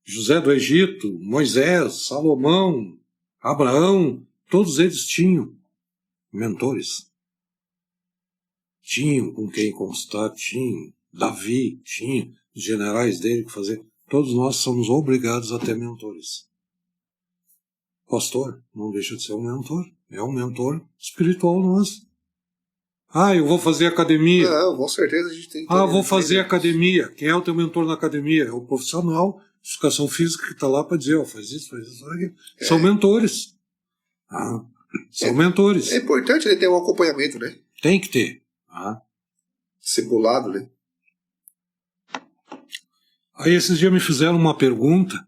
José do Egito, Moisés, Salomão, Abraão, todos eles tinham mentores. Tinham com quem consultar, tinham. Davi tinha, os generais dele que fazer. Todos nós somos obrigados a ter mentores. Pastor, não deixa de ser um mentor. É um mentor espiritual nosso. Eu vou fazer academia. Não, com certeza a gente tem que... Vou fazer academia. Quem é o teu mentor na academia? É o profissional de educação física que está lá para dizer, faz isso, aquilo. São mentores. São mentores. É importante ele ter um acompanhamento, né? Tem que ter. Discipulado, né? Aí esses dias me fizeram uma pergunta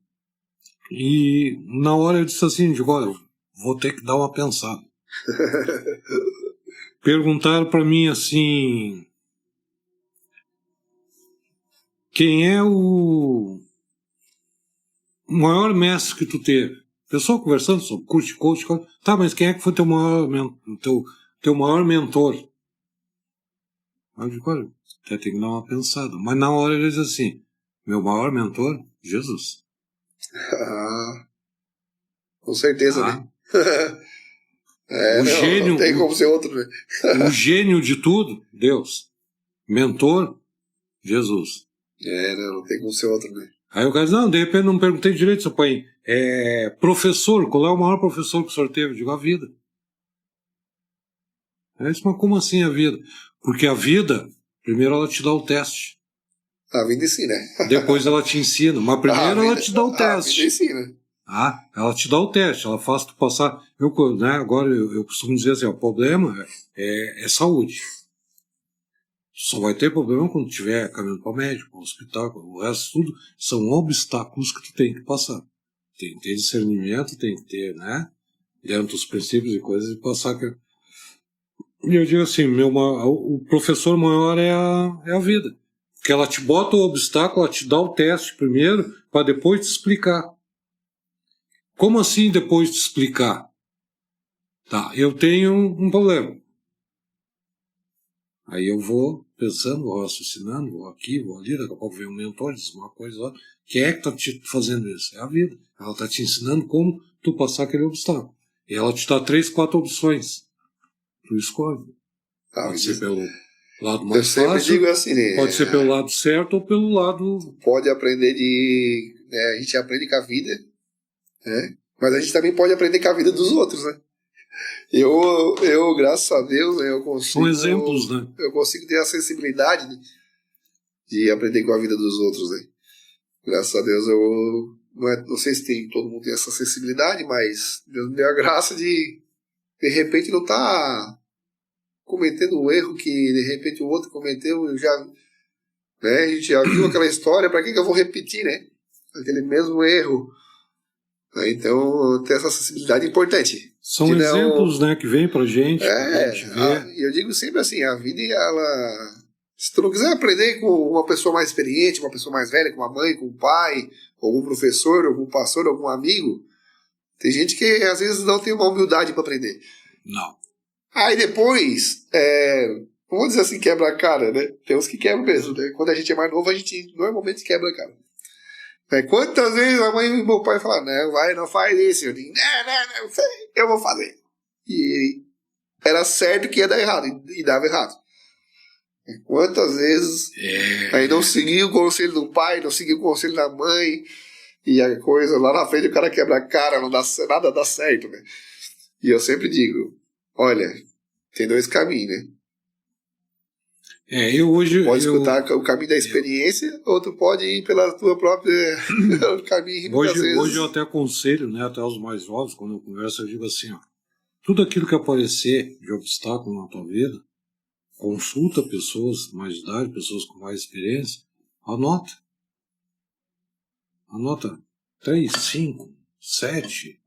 e na hora eu disse assim, olha, vou ter que dar uma pensada. Perguntaram para mim assim, quem é o maior mestre que tu teve? Pessoal conversando sobre coach, tá, mas quem é que foi teu maior mentor? Eu digo, olha, até tem que dar uma pensada. Mas na hora ele diz assim, meu maior mentor, Jesus. Com certeza, né? Gênio, não tem como ser outro, né? O gênio de tudo, Deus. Mentor, Jesus. Não tem como ser outro, né? Aí o cara diz, não, de repente não perguntei direito, seu pai. Professor, qual é o maior professor que o senhor teve? Eu digo, a vida. Mas como assim a vida? Porque a vida, primeiro ela te dá o teste. A vida ensina. Depois ela te ensina. Mas primeiro ela te dá o teste. A vida ensina. Ela te dá o teste, ela faz tu passar. Agora eu costumo dizer assim, o problema é saúde. Só vai ter problema quando tiver caminhando para o médico, para o hospital, o resto tudo são obstáculos que tu tem que passar. Tem que ter discernimento, tem que ter, né? Dentro dos princípios e coisas, e passar. E eu digo assim, o professor maior é a vida. Porque ela te bota o obstáculo, ela te dá o teste primeiro, para depois te explicar. Como assim depois te explicar? Tá, eu tenho um problema. Aí eu vou pensando, vou raciocinando, vou aqui, vou ali, daqui a pouco vem um mentor, diz uma coisa lá. Quem é que está te fazendo isso? É a vida. Ela está te ensinando como tu passar aquele obstáculo. E ela te dá 3, 4 opções. Tu escolhe. Pode ser pelo lado mais fácil. Eu sempre digo assim, né? Pode ser pelo lado certo ou pelo lado... Pode aprender a gente aprende com a vida, né? Mas a gente também pode aprender com a vida dos outros, né? Eu graças a Deus, né, eu consigo... São exemplos, né? Eu consigo ter a sensibilidade de aprender com a vida dos outros, né? Graças a Deus não sei se todo mundo tem essa sensibilidade, mas Deus me deu a graça de repente não tá cometendo um erro que de repente o outro cometeu, né, a gente já viu aquela história, para que eu vou repetir, né? Aquele mesmo erro. Então, ter essa sensibilidade é importante. São exemplos, né, que vem pra gente. E eu digo sempre assim, a vida, se tu não quiser aprender com uma pessoa mais experiente, uma pessoa mais velha, com uma mãe, com um pai, algum professor, algum pastor, algum amigo, tem gente que às vezes não tem uma humildade para aprender. Não. Aí depois, vamos dizer assim, quebra a cara, né? Tem uns que quebram mesmo, né? Quando a gente é mais novo, a gente normalmente quebra a cara. Quantas vezes a mãe e meu pai falaram, não faz isso. Eu digo, não, eu vou fazer. E era certo que ia dar errado, e dava errado. Quantas vezes aí não seguia o conselho do pai, não seguia o conselho da mãe, e a coisa lá na frente o cara quebra a cara, nada dá certo, né? E eu sempre digo, olha, tem 2 caminhos, né? Eu hoje... Pode escutar o caminho da experiência, ou tu pode ir pela tua própria caminho. Hoje eu até aconselho, né, até os mais jovens, quando eu converso, eu digo assim, ó, tudo aquilo que aparecer de obstáculo na tua vida, consulta pessoas de mais idade, pessoas com mais experiência, anota. Anota 3, 5, 7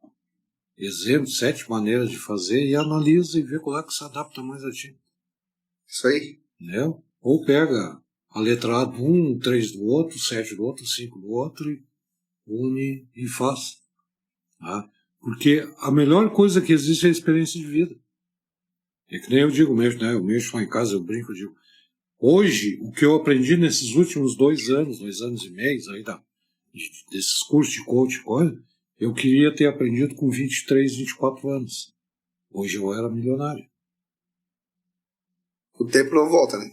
exemplos, 7 maneiras de fazer e analisa e vê qual é que se adapta mais a ti. Isso aí. Entendeu? Ou pega a letra A de um, 3 do outro, 7 do outro, 5 do outro, e une e faz. Tá? Porque a melhor coisa que existe é a experiência de vida. É que nem eu digo mesmo, né? Eu mexo lá em casa, eu brinco, eu digo. Hoje, o que eu aprendi nesses últimos 2 anos, 2 anos e meio, aí desses cursos de coaching, eu queria ter aprendido com 23, 24 anos. Hoje eu era milionário. O tempo não volta, né?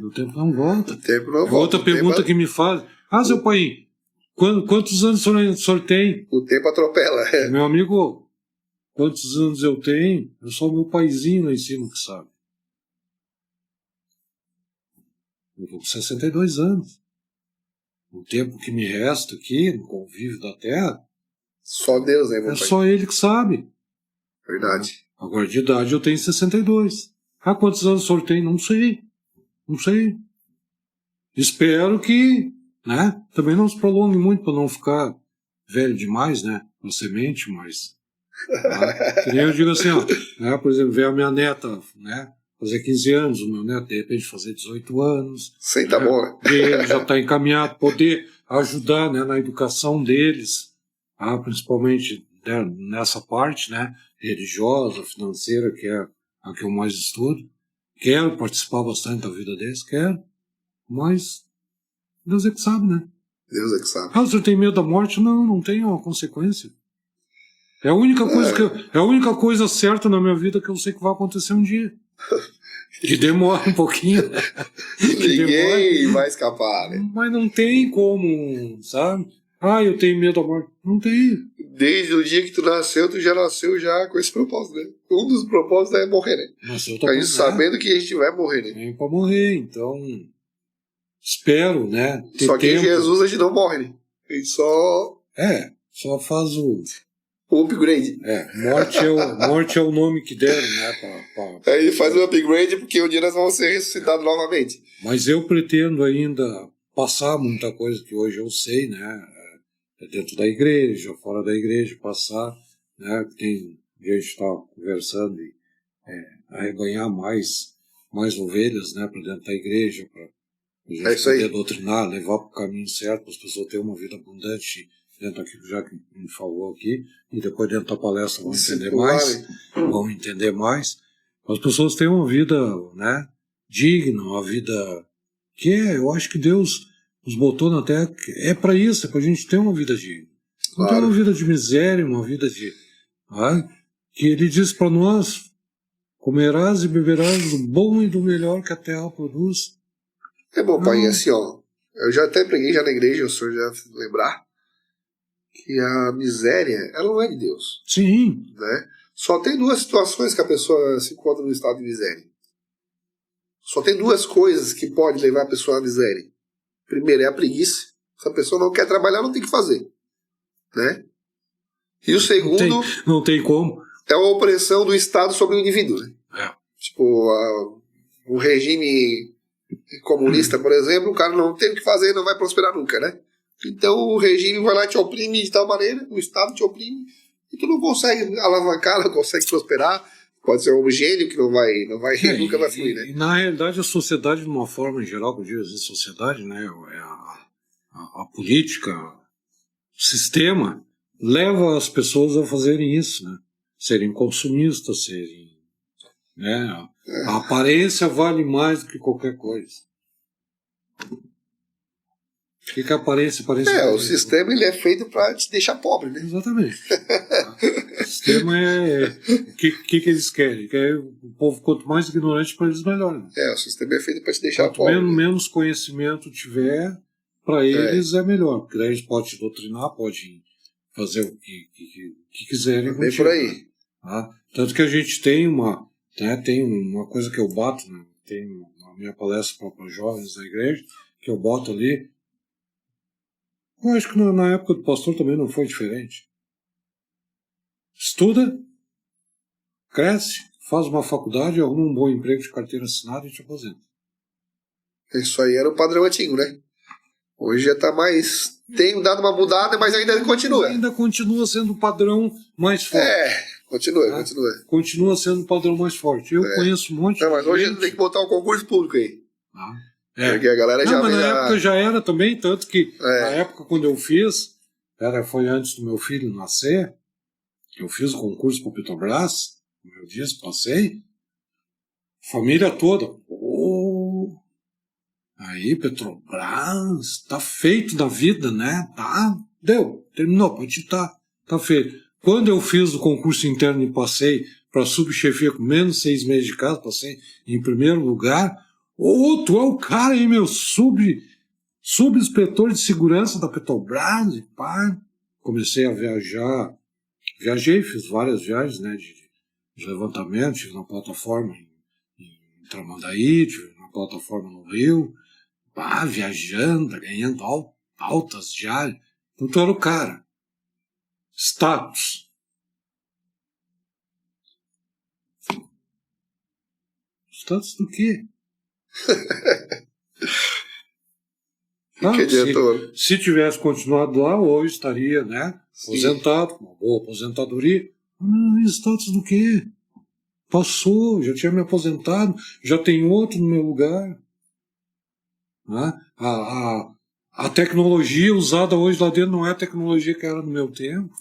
O tempo não volta. O tempo não volta. Outra pergunta que me faz, seu pai, quantos anos o senhor tem? O tempo atropela. Meu amigo, quantos anos eu tenho? Eu sou o meu paizinho lá em cima que sabe. Eu estou com 62 anos. O tempo que me resta aqui, no convívio da Terra, só Deus, né, meu pai? Só Ele que sabe. Verdade. Agora, de idade, eu tenho 62. Quantos anos o senhor tem? Não sei. Não sei. Espero que, né, também não se prolongue muito para não ficar velho demais, né, na semente, mas... Que nem eu digo assim, ó, né, por exemplo, ver a minha neta, né, fazer 15 anos, o meu neto, de repente, fazer 18 anos. Sim, tá bom, né? Ele já está encaminhado, poder ajudar, né, na educação deles, principalmente, né, nessa parte, né, religiosa, financeira, que é a que eu mais estudo. Quero participar bastante da vida deles, quero, mas Deus é que sabe, né? Deus é que sabe. O senhor tem medo da morte? Não, não tem uma consequência. É a única coisa é a única coisa certa na minha vida que eu sei que vai acontecer um dia. Que demora um pouquinho. Né? Ninguém vai escapar, né? Mas não tem como, sabe? Eu tenho medo da morte. Não tem. Desde o dia que tu nasceu, tu já nasceu já com esse propósito, né? Um dos propósitos é morrer, né? A gente sabendo que a gente vai morrer, né? Tem pra morrer, então... Espero, né? Só que em Jesus a gente não morre, né? A gente só... só faz o upgrade. Morte é o nome que deram, né? Aí faz o upgrade porque um dia nós vamos ser ressuscitados novamente. Mas eu pretendo ainda passar muita coisa que hoje eu sei, né? Dentro da igreja, fora da igreja, passar, né? Tem gente está conversando e arrebanhar mais ovelhas, né? Para dentro da igreja, para a gente poder doutrinar, levar para o caminho certo, para as pessoas terem uma vida abundante dentro daquilo já que me falou aqui, e depois dentro da palestra vão entender mais. As pessoas têm uma vida, né, digna, uma vida que eu acho que Deus nos botou na Terra, é para isso, é para a gente ter uma vida digna. Não ter uma vida de miséria, uma vida de... que Ele diz para nós, comerás e beberás do bom e do melhor que a terra produz. É bom, pai, assim, ó, eu já até preguei já na igreja, o senhor já lembrar, que a miséria, ela não é de Deus. Sim. Né? Só tem 2 situações que a pessoa se encontra no estado de miséria. Só tem 2 coisas que podem levar a pessoa à miséria. Primeiro é a preguiça. Se a pessoa não quer trabalhar, não tem que fazer. Né? E o segundo... Não tem como. É a opressão do Estado sobre o indivíduo. Né? Tipo, o regime comunista, por exemplo, o cara não tem o que fazer, não vai prosperar nunca, né? Então o regime vai lá e te oprime de tal maneira, o Estado te oprime, e tu não consegue alavancar, não consegue prosperar. Pode ser um gênio que não vai nunca vai fluir, né? E na realidade a sociedade, de uma forma em geral, que eu digo assim, sociedade, né, a política, o sistema, leva as pessoas a fazerem isso, né? Serem consumistas, serem... Né? A aparência vale mais do que qualquer coisa. O que é aparência? O sistema ele é feito para te deixar pobre, né? Exatamente. O sistema o que eles querem? O povo, quanto mais ignorante, para eles melhor. Né? O sistema é feito para te deixar pobre. Quanto menos conhecimento tiver, para eles é melhor. Porque daí eles podem te doutrinar, podem fazer o que quiserem. Bem por aí. Tá? Tanto que a gente tem uma coisa que eu bato, né? tem a minha palestra para jovens da igreja, que eu boto ali. Eu acho que na época do pastor também não foi diferente. Estuda, cresce, faz uma faculdade, arruma um bom emprego de carteira assinada e te aposenta. Isso aí era o padrão antigo, né? Hoje já tá mais... Tem dado uma mudada, mas ainda continua. Ainda continua sendo o padrão mais forte. Continua. Continua sendo o padrão mais forte. Eu conheço um monte mas de hoje gente. tem que botar um concurso público aí. Porque a galera já mas na época já era também, tanto que na época quando eu fiz, foi antes do meu filho nascer, eu fiz o concurso para o Petrobras, como eu disse, passei, família toda. Aí, Petrobras, tá feito da vida, né? Tá, deu, terminou, pode estar, tá feito. Quando eu fiz o concurso interno e passei para subchefia com menos 6 meses de casa, passei em primeiro lugar. Tu é o cara aí, meu subinspetor de segurança da Petrobras, e pá. Comecei a viajar, viajei, fiz várias viagens, né, de levantamento, estive na plataforma em Tramandaí, estive na plataforma no Rio, viajando, ganhando altas diárias. Então tu era o cara. Status. Status do quê? Se tivesse continuado lá, hoje estaria, né, aposentado, com uma boa aposentadoria. Status do quê? Passou, já tinha me aposentado, já tem outro no meu lugar. Né? A tecnologia usada hoje lá dentro não é a tecnologia que era no meu tempo.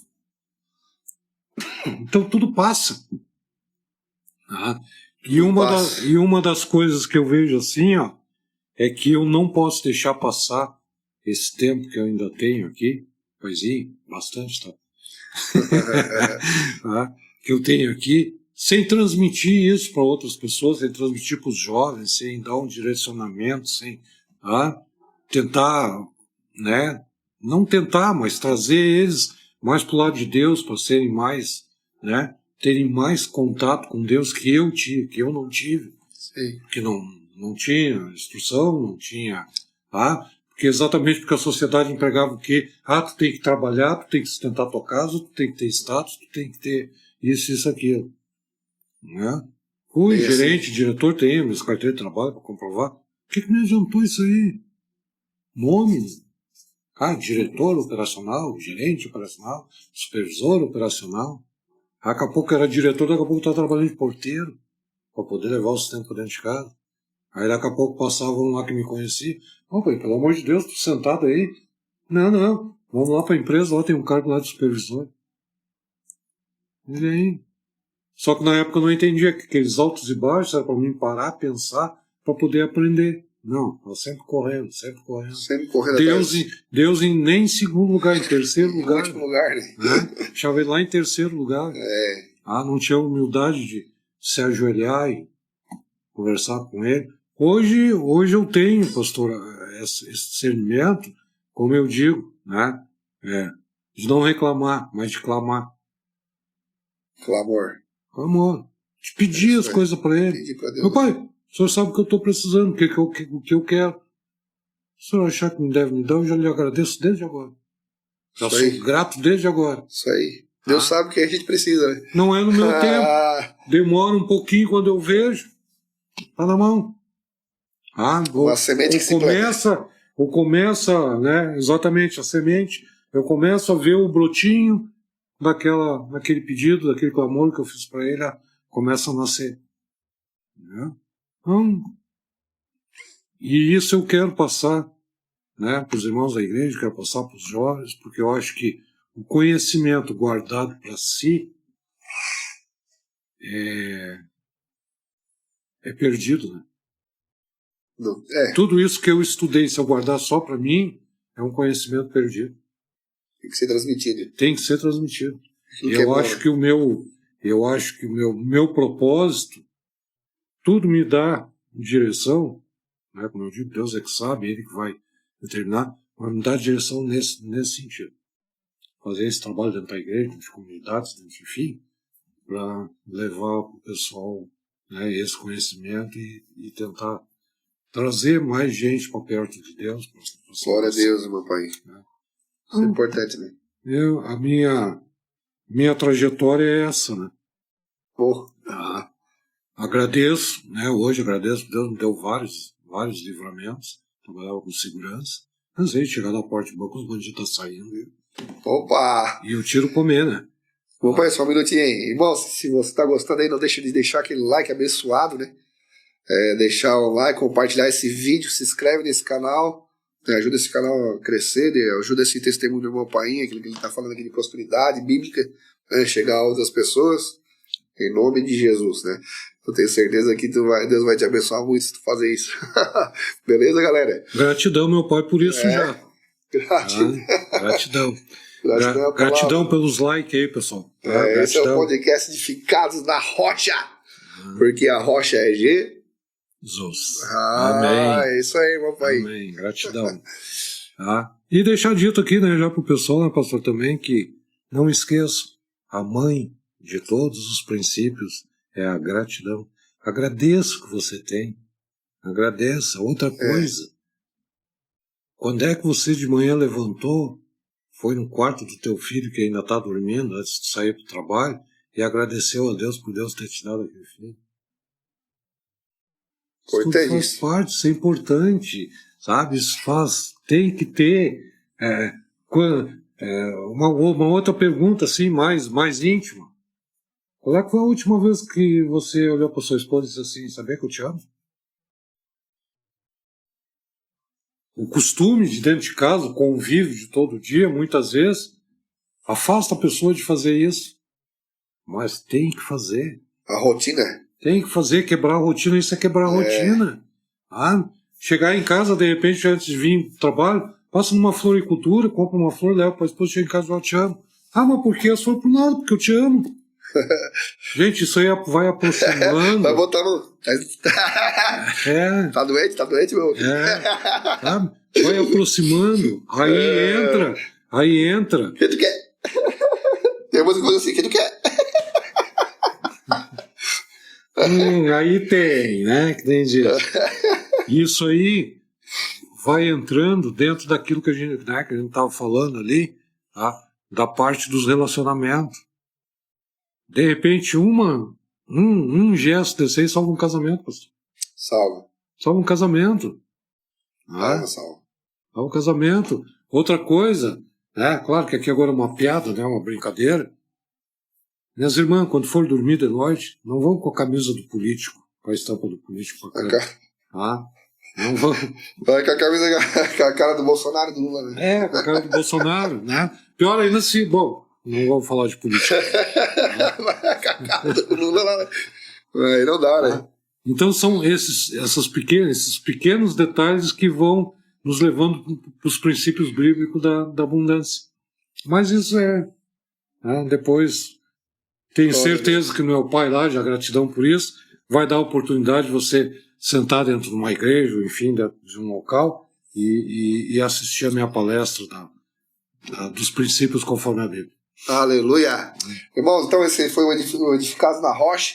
Então tudo passa. E uma das coisas que eu vejo assim, é que eu não posso deixar passar esse tempo que eu ainda tenho aqui, coisinha, bastante, tá? Que eu tenho aqui, sem transmitir isso para outras pessoas, sem transmitir para os jovens, sem dar um direcionamento, sem tentar, né? Não tentar, mas trazer eles mais para o lado de Deus, para serem mais, né? Terem mais contato com Deus que eu não tive. Sim. Que não tinha instrução, não tinha... exatamente porque a sociedade empregava o quê? Tu tem que trabalhar, tu tem que sustentar tua casa, tu tem que ter status, tu tem que ter isso, aquilo. Né? Fui gerente, diretor, tenho minhas carteiras de trabalho para comprovar. O que me adiantou isso aí? Nome? Diretor operacional, gerente operacional, supervisor operacional. Daqui a pouco era diretor, daqui a pouco estava trabalhando de porteiro para poder levar o sustento para dentro de casa. Aí daqui a pouco passavam lá que me conhecia. Pai, pelo amor de Deus, tu sentado aí. Não, vamos lá para a empresa, lá tem um cargo lá de supervisor. E aí? Só que na época eu não entendia que aqueles altos e baixos era para mim parar, pensar, para poder aprender. Não, eu sempre correndo. Sempre correndo. Deus nem em segundo lugar, em terceiro lugar. Em último lugar, né? Deixava ele lá em terceiro lugar. Não tinha humildade de se ajoelhar e conversar com ele. Hoje eu tenho, pastor, esse discernimento, como eu digo, né? De não reclamar, mas de clamar. Clamor. De pedir as coisas para ele. Pedir para Deus. Meu pai, o senhor sabe o que eu estou precisando, o que eu quero. Se o senhor achar que não deve me dar, eu já lhe agradeço desde agora. Já sou grato desde agora. Isso aí. Deus sabe o que a gente precisa, né? Não é no meu tempo. Demora um pouquinho quando eu vejo. Tá na mão. Uma semente que se planta. Começa, né? Exatamente, a semente. Eu começo a ver o brotinho daquele pedido, daquele clamor que eu fiz para ele, começa a nascer. Né? E isso eu quero passar, né, para os irmãos da igreja, quero passar para os jovens, porque eu acho que o conhecimento guardado para si é perdido, né? Tudo isso que eu estudei, se eu guardar só para mim, é um conhecimento perdido. Tem que ser transmitido. Tem que ser transmitido. Eu acho que o meu propósito, tudo me dá direção, né? Como eu digo, Deus é que sabe, Ele que vai determinar, mas me dá direção nesse sentido. Fazer esse trabalho dentro da igreja, dentro de comunidades, enfim, para levar o pessoal né, esse conhecimento e tentar trazer mais gente para perto de Deus. Glória a Deus, meu pai. Né? Isso é importante, né? A minha trajetória é essa, né? Agradeço, né? Hoje agradeço, Deus me deu vários livramentos, trabalhava com segurança, cansei de chegar na porta do banco, os bandidos estão saindo. Opa! E eu tiro comer, né? Opa, só um minutinho aí. Irmão, se você está gostando aí, não deixa de deixar aquele like abençoado, né? Deixar o like, compartilhar esse vídeo, se inscreve nesse canal, né? Ajuda esse canal a crescer, né? Ajuda esse testemunho do irmão Painha, aquilo que ele está falando aqui de prosperidade bíblica, né? Chegar a outras pessoas, em nome de Jesus, né? Eu tenho certeza que Deus vai te abençoar muito se tu fazer isso. Beleza, galera? Gratidão, meu pai, por isso já. Gratidão. Gratidão pelos likes aí, pessoal. Esse é o podcast Edificados na Rocha. Porque a rocha é Jesus. Amém. É isso aí, meu pai. Amém. Gratidão. E deixar dito aqui, né, já pro pessoal, né, pastor, também, que não esqueça, a mãe de todos os princípios é a gratidão. Agradeça o que você tem. Agradeça. Outra coisa. Quando é que você de manhã levantou, foi no quarto do teu filho que ainda está dormindo antes de sair para o trabalho e agradeceu a Deus por Deus ter te dado aquele filho? Isso tudo faz parte, isso é importante, sabe? Isso tem que ter uma outra pergunta assim, mais íntima. Qual é que foi a última vez que você olhou para sua esposa e disse assim, sabia que eu te amo? O costume de dentro de casa, o convívio de todo dia, muitas vezes, afasta a pessoa de fazer isso. Mas tem que fazer. A rotina? Tem que fazer, quebrar a rotina, isso é quebrar a rotina. Chegar em casa, de repente, antes de vir pro trabalho, passa numa floricultura, compra uma flor, leva para a esposa, chega em casa e fala, eu te amo. Mas por que? As flores por nada, porque eu te amo. Gente, isso aí vai aproximando. Vai botar no... Tá doente, meu? Vai aproximando. Aí entra. O que tu quer? Tem umas coisas assim, o que tu quer? Aí tem, né? Que tem disso. Isso aí vai entrando dentro daquilo que a gente estava falando ali, da parte dos relacionamentos. De repente, um gesto desse aí salva um casamento, pastor. Salva um casamento. Salva Vai com a camisa, com a cara do Bolsonaro e do Lula, né? Com a cara do Bolsonaro, né? Pior ainda se, não vamos falar de política. Aí não dá, né? Então são esses pequenos detalhes que vão nos levando para os princípios bíblicos da abundância. Mas isso depois tenho certeza que meu pai lá, já gratidão por isso, vai dar a oportunidade de você sentar dentro de uma igreja, enfim, de um local e assistir a minha palestra dos princípios conforme a Bíblia. Aleluia! Irmãos, então esse foi o Edificados na Rocha,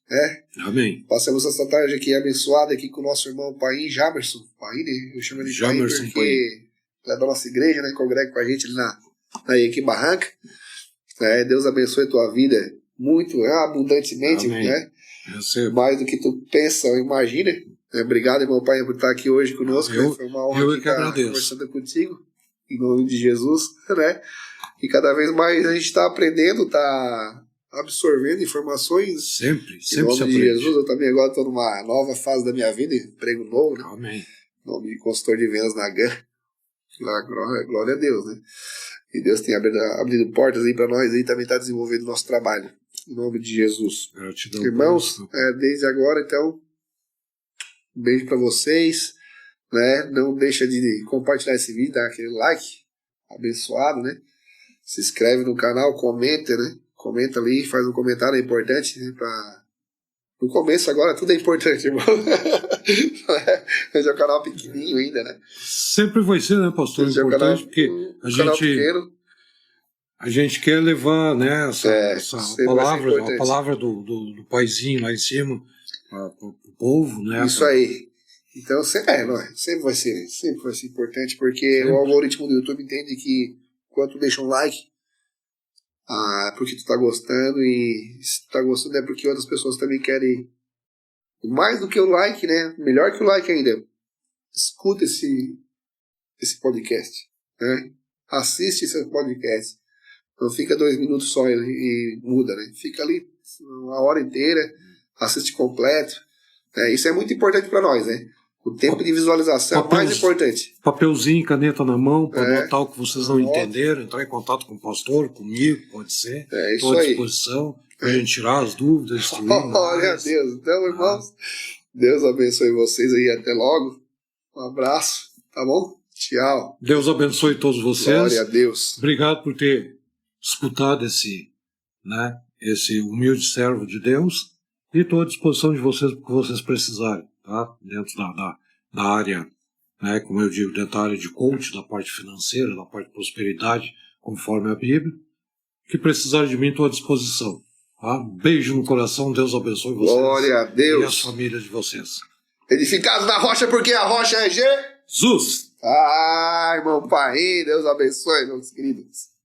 né? Amém. Passamos essa tarde aqui abençoada aqui com o nosso irmão Paim, Jamerson Paim, né? Eu chamo ele de Paim porque é da nossa igreja, né? Congrega com a gente ali na Equipe Barranca. Deus abençoe a tua vida muito, abundantemente, Amém. né? Mais do que tu pensa ou imagina. Obrigado, irmão Paim, por estar aqui hoje conosco. Foi uma honra estar conversando contigo, em nome de Jesus, né? E cada vez mais a gente está aprendendo, está absorvendo informações. Sempre em nome de Jesus. Eu também agora estou numa nova fase da minha vida, emprego novo, né? Amém. Em nome de consultor de vendas na GAN. Glória a Deus, né? E Deus tem abrido portas aí para nós aí, também está desenvolvendo o nosso trabalho. Em nome de Jesus. Gratidão. Irmãos, desde agora, então, um beijo para vocês, né? Não deixa de compartilhar esse vídeo, dar aquele like abençoado, né? Se inscreve no canal, comenta, né? Comenta ali, faz um comentário, é importante, né? No começo agora tudo é importante, irmão. Mas é um canal pequenininho ainda, né? Sempre vai ser, né, pastor? Importante, porque a gente quer levar, né, essa palavra, a palavra do paizinho lá em cima, o povo, né? Isso aí. Então, sempre vai ser importante, porque o algoritmo do YouTube entende que quando tu deixa um like, porque tu tá gostando, e se tu tá gostando é porque outras pessoas também querem. Mais do que o like, né? Melhor que o like ainda. Escuta esse podcast, né? Assiste esse podcast. Não fica 2 minutos só e muda, né? Fica ali uma hora inteira, assiste completo. Isso é muito importante para nós, né? O tempo de visualização é o mais importante. Papelzinho, caneta na mão, para anotar o que vocês não entenderam, entrar em contato com o pastor, comigo, pode ser. Estou à disposição, para a gente tirar as dúvidas. Glória a Deus. Então, irmãos, Deus abençoe vocês aí. Até logo. Um abraço, tá bom? Tchau. Deus abençoe todos vocês. Glória a Deus. Obrigado por ter escutado esse humilde servo de Deus, e estou à disposição de vocês para o que vocês precisarem, tá? Dentro da área, né, como eu digo, dentro da área de coach, da parte financeira, da parte de prosperidade, conforme a Bíblia. Que precisarem de mim, estou à disposição. Tá? Beijo no coração, Deus abençoe vocês. Glória a Deus. E as famílias de vocês. Edificados na rocha, porque a rocha é Jesus. Jesus! Irmão Pai, Deus abençoe, meus queridos.